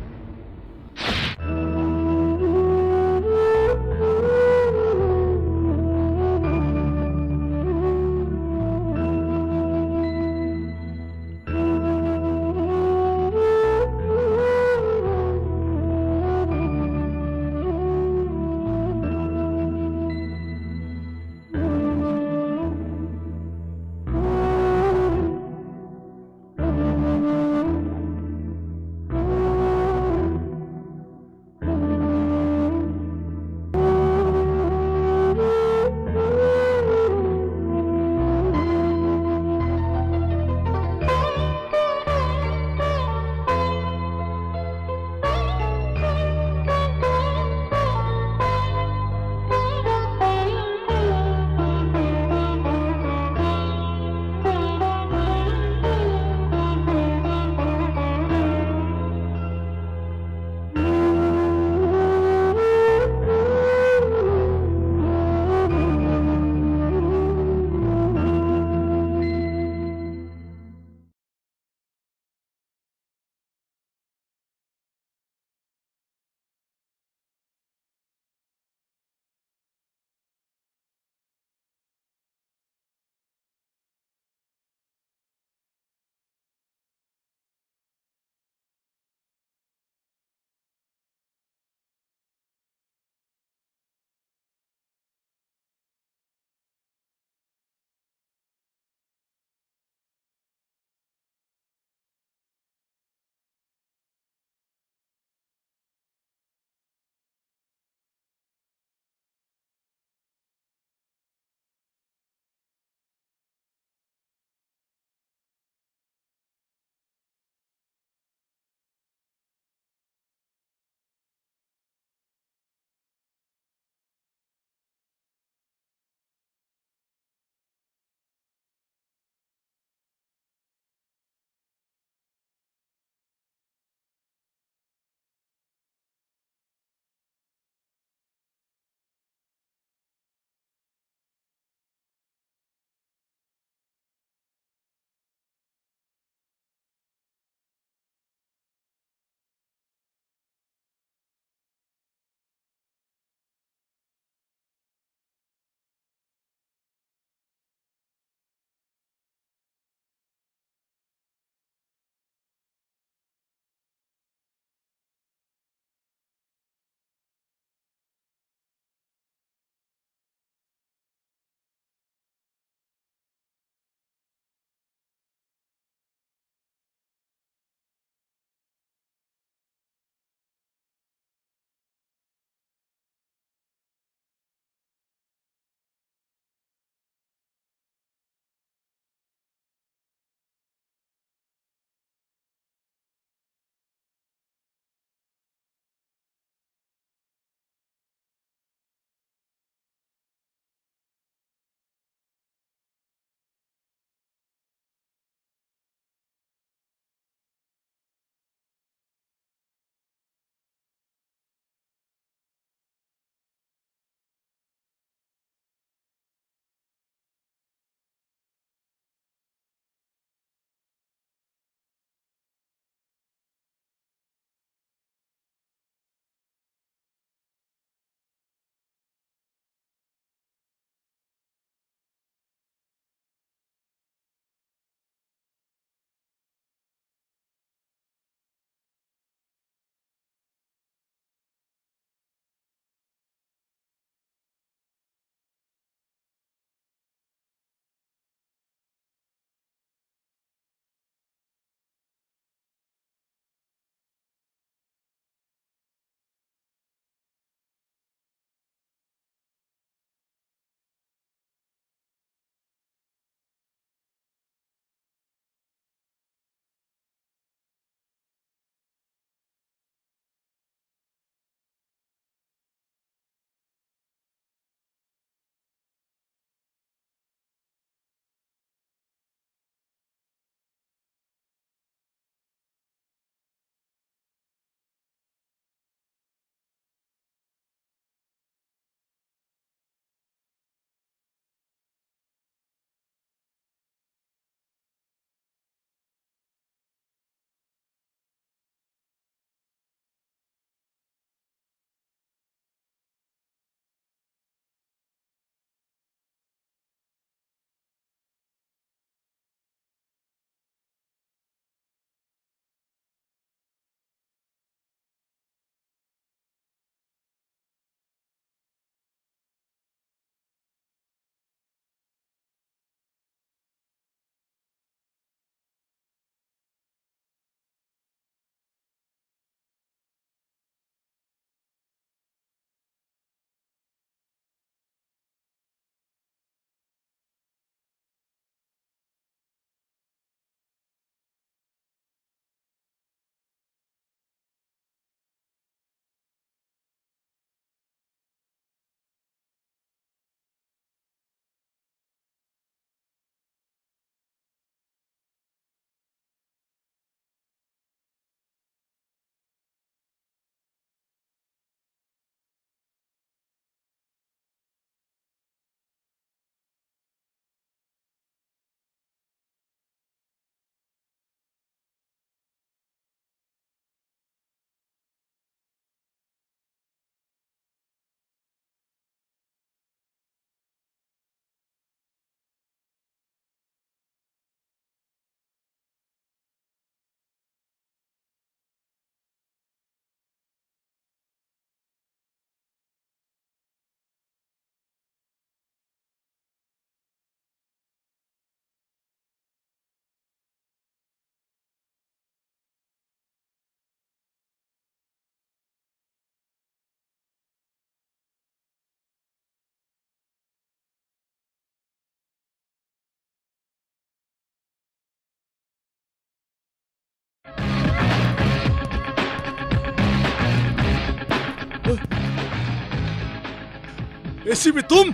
एसीपी तुम?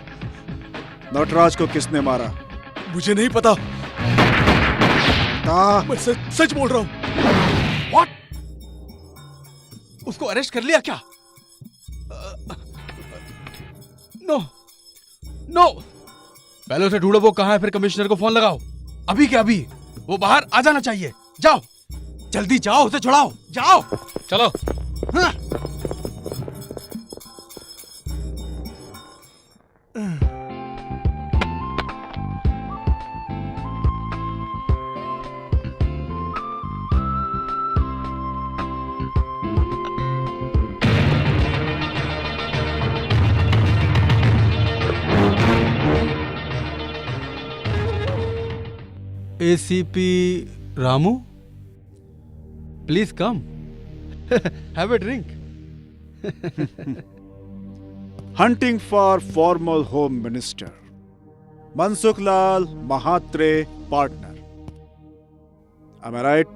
नटराज को किसने मारा? मुझे नहीं पता। मैं सच बोल रहा हूँ। What? उसको अरेस्ट कर लिया क्या? नो नो, पहले उसे ढूंढो, वो कहाँ है, फिर कमिश्नर को फोन लगाओ। अभी क्या अभी, वो बाहर आ जाना चाहिए। जाओ जल्दी जाओ, उसे छुड़ाओ, जाओ। चलो। हाँ। ACP Ramu, please come, have a drink. Hunting for formal home minister Mansukh Lal Mhatre partner. Am I right?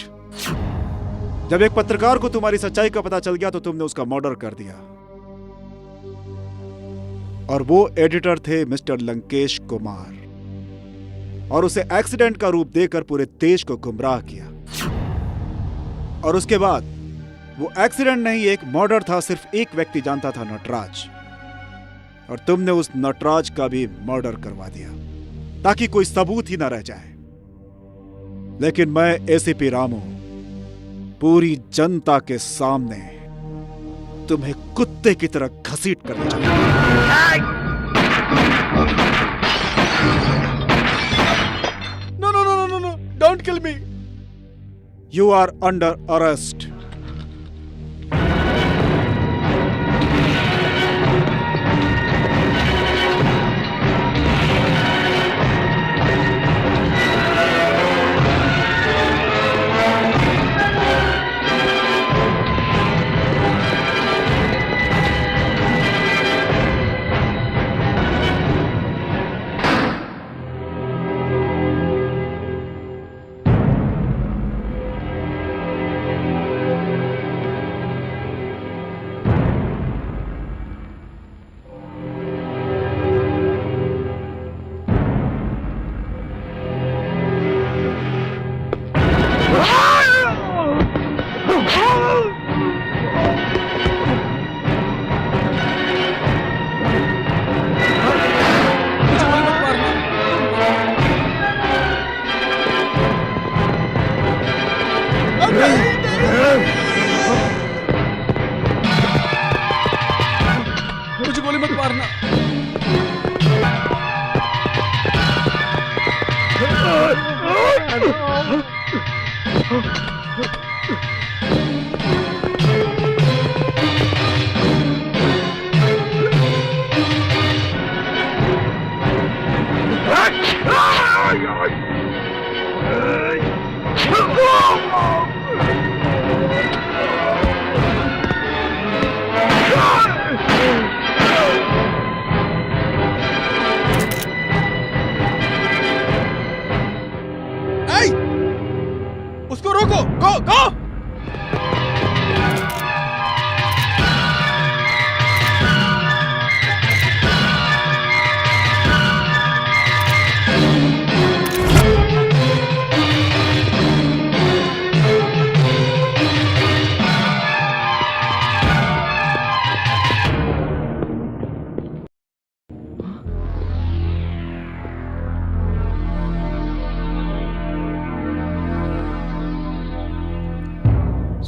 जब एक पत्रकार को तुम्हारी सच्चाई का पता चल गया तो तुमने उसका मर्डर कर दिया, और वो एडिटर थे मिस्टर लंकेश कुमार, और उसे एक्सीडेंट का रूप देकर पूरे देश को गुमराह किया। और उसके बाद वो एक्सीडेंट नहीं, एक मर्डर था। सिर्फ एक व्यक्ति जानता था, नटराज, और तुमने उस नटराज का भी मर्डर करवा दिया ताकि कोई सबूत ही ना रह जाए। लेकिन मैं एसीपी रामू पूरी जनता के सामने तुम्हें कुत्ते की तरह घसीट करना चाहता हूं। No, don't kill me. You are under arrest. मुझे गोली मत मारना। उसको रोको, गो गो।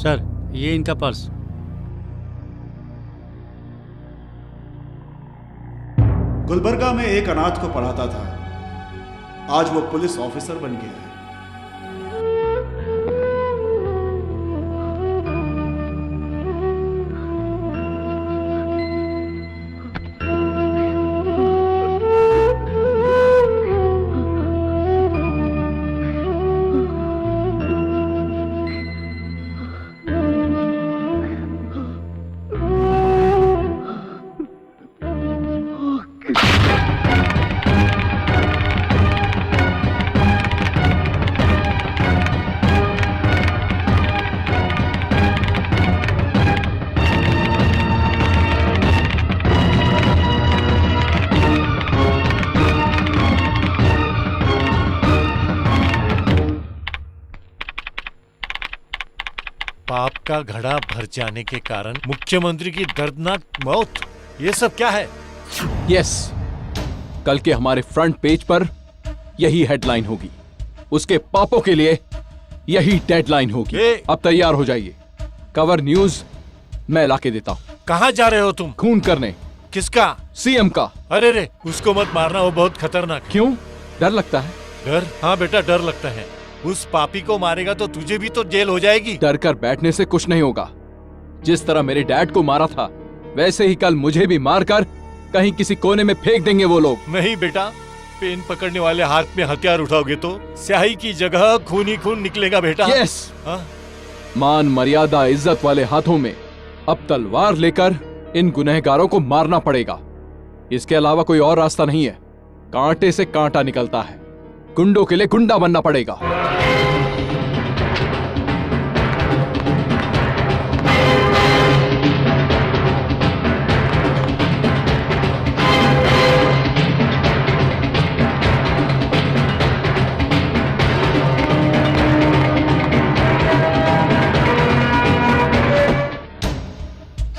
सर, ये इनका पर्स। गुलबर्गा में एक अनाथ को पढ़ाता था, आज वो पुलिस ऑफिसर बन गया है। पाप का घड़ा भर जाने के कारण मुख्यमंत्री की दर्दनाक मौत, ये सब क्या है? यस, कल के हमारे फ्रंट पेज पर यही हेडलाइन होगी। उसके पापों के लिए यही डेडलाइन होगी। अब तैयार हो जाइए, कवर न्यूज मैं लाके देता हूँ। कहाँ जा रहे हो तुम? खून करने। किसका? सीएम का। अरे रे, उसको मत मारना, वो बहुत खतरनाक है। क्यों? डर लगता है? डर? हाँ बेटा, डर लगता है। उस पापी को मारेगा तो तुझे भी तो जेल हो जाएगी। डर कर बैठने से कुछ नहीं होगा। जिस तरह मेरे डैड को मारा था, वैसे ही कल मुझे भी मारकर कहीं किसी कोने में फेंक देंगे वो लोग। नहीं बेटा, पेन पकड़ने वाले हाथ में हथियार उठाओगे तो स्याही की जगह खून ही खून निकलेगा बेटा। यस। मान मर्यादा इज्जत वाले हाथों में अब तलवार लेकर इन गुनहगारों को मारना पड़ेगा। इसके अलावा कोई और रास्ता नहीं है। कांटे से कांटा निकलता है, गुंडों के लिए गुंडा बनना पड़ेगा।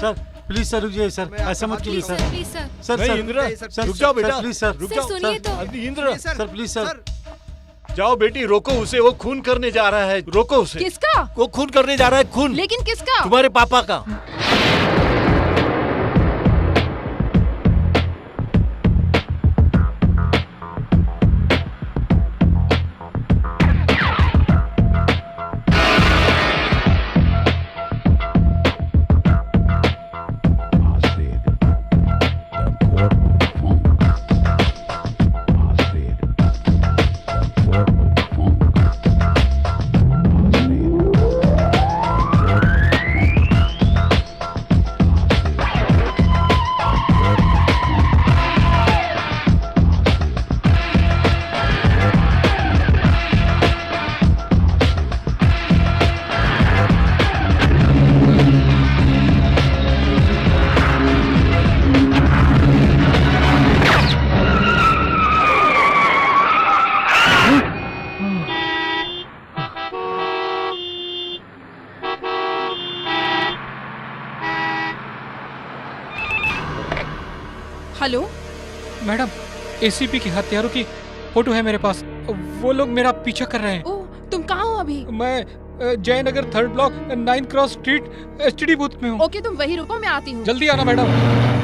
सर प्लीज सर, रुक जाइए सर, ऐसा मत कीजिए सर। Please sir. सर नहीं, सर, इंदिरा, सर रुक जाओ बेटा, प्लीज सर, रुक सर, जाओ सुनिए तो। इंदिरा सर प्लीज सर, जाओ बेटी, रोको उसे, वो खून करने जा रहा है, रोको उसे। किसका? वो खून करने जा रहा है, खून। लेकिन किसका? तुम्हारे पापा का। हेलो मैडम, एसीपी के हत्यारों की फोटो है मेरे पास। वो लोग मेरा पीछा कर रहे हैं। ओह, तुम कहाँ हो अभी? मैं Jaynagar 3rd block 9 cross street STD booth में हूँ। ओके, तुम वही रुको, मैं आती हूँ। जल्दी आना मैडम।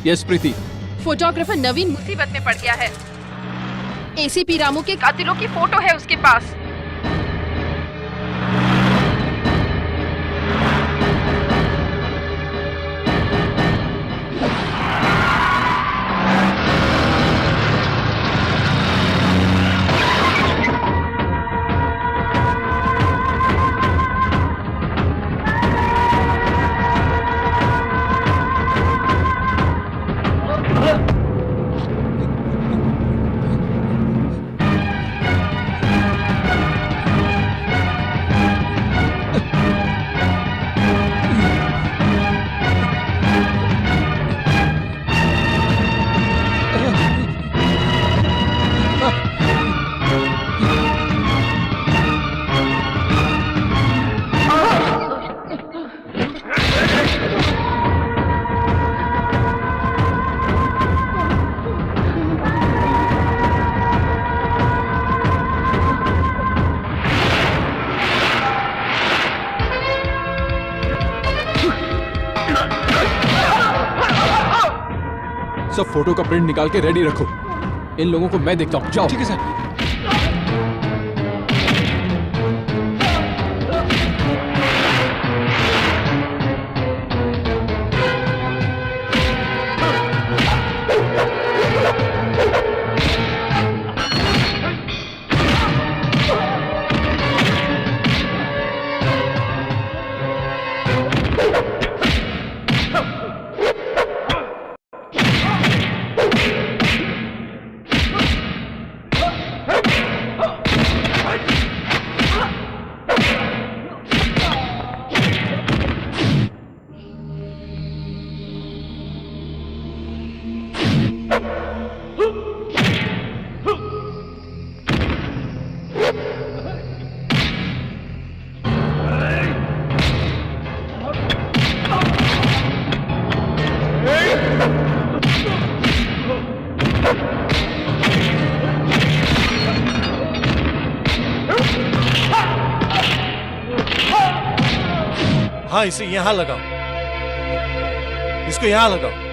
यस प्रीति। फोटोग्राफर नवीन मुसीबत में पड़ गया है। एसीपी रामू के कातिलों की फोटो है उसके पास। सब फोटो का प्रिंट निकाल के रेडी रखो। इन लोगों को मैं देखता हूँ। जाओ। ठीक है सर। हाँ, इसे यहाँ लगाओ, इसको यहाँ लगाओ।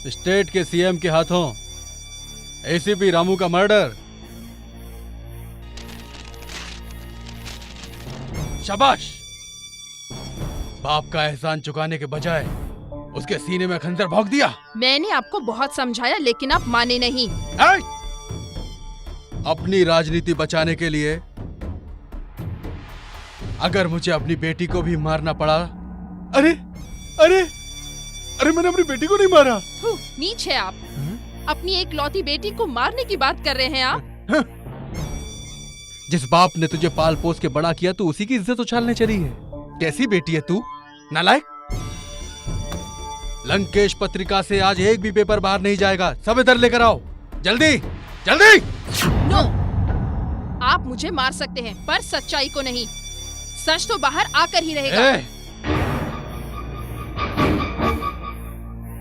स्टेट के सीएम के हाथों एसीपी रामू का मर्डर। शाबाश! बाप का एहसान चुकाने के बजाय उसके सीने में खंजर भोंक दिया। मैंने आपको बहुत समझाया लेकिन आप माने नहीं। अपनी राजनीति बचाने के लिए अगर मुझे अपनी बेटी को भी मारना पड़ा। अरे अरे अरे मैंने अपनी बेटी को नहीं मारा। नीच है आप। अपनी एक लौती बेटी को मारने की बात कर रहे हैं आप। जिस बाप ने तुझे पाल पोस के बड़ा किया तू उसी की इज्जत उछालने चली है। कैसी बेटी है तू, नालायक! लंकेश पत्रिका से आज एक भी पेपर बाहर नहीं जाएगा। सब इधर लेकर आओ, जल्दी जल्दी। नो, आप मुझे मार सकते हैं पर सच्चाई को नहीं। सच तो बाहर आकर ही रहेगा।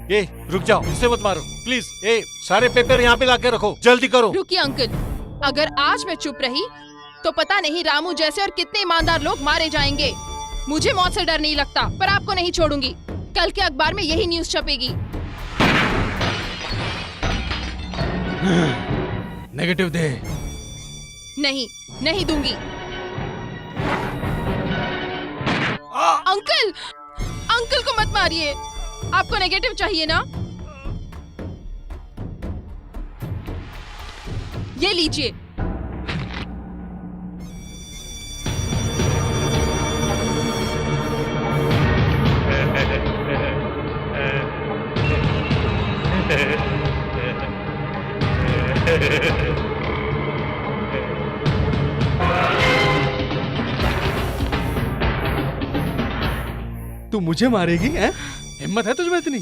ए, रुक जाओ, इसे मत मारो प्लीज। ए, सारे पेपर यहाँ पे लाके रखो, जल्दी करो। रुकिए अंकल, अगर आज मैं चुप रही तो पता नहीं रामू जैसे और कितने ईमानदार लोग मारे जाएंगे। मुझे मौत से डर नहीं लगता, पर आपको नहीं छोड़ूंगी। कल के अखबार में यही न्यूज़ छपेगी। नेगेटिव दे। नहीं, नहीं दूंगी। अंकल, अंकल को मत मारिए। आपको नेगेटिव चाहिए ना? ये लीजिए। तू मुझे मारेगी हैं? हिम्मत है तुझमें इतनी?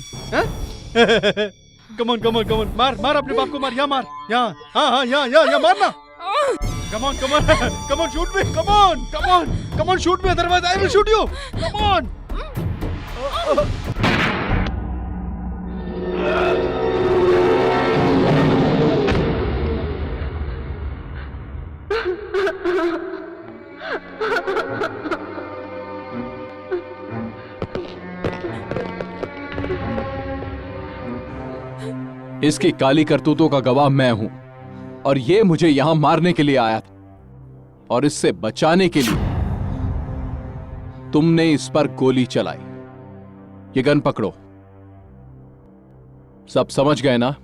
कमॉन कमॉन कमॉन, मार मार अपने बाप को, मार। यहाँ मार, यहाँ। हाँ हाँ यहाँ यहाँ यहाँ मारना। Come on come on come on, shoot me. Come on come on come on, shoot me, otherwise I will shoot you. Come on. इसकी काली करतूतों का गवाह मैं हूं और ये मुझे यहां मारने के लिए आया था और इससे बचाने के लिए तुमने इस पर गोली चलाई। ये गन पकड़ो। सब समझ गए ना?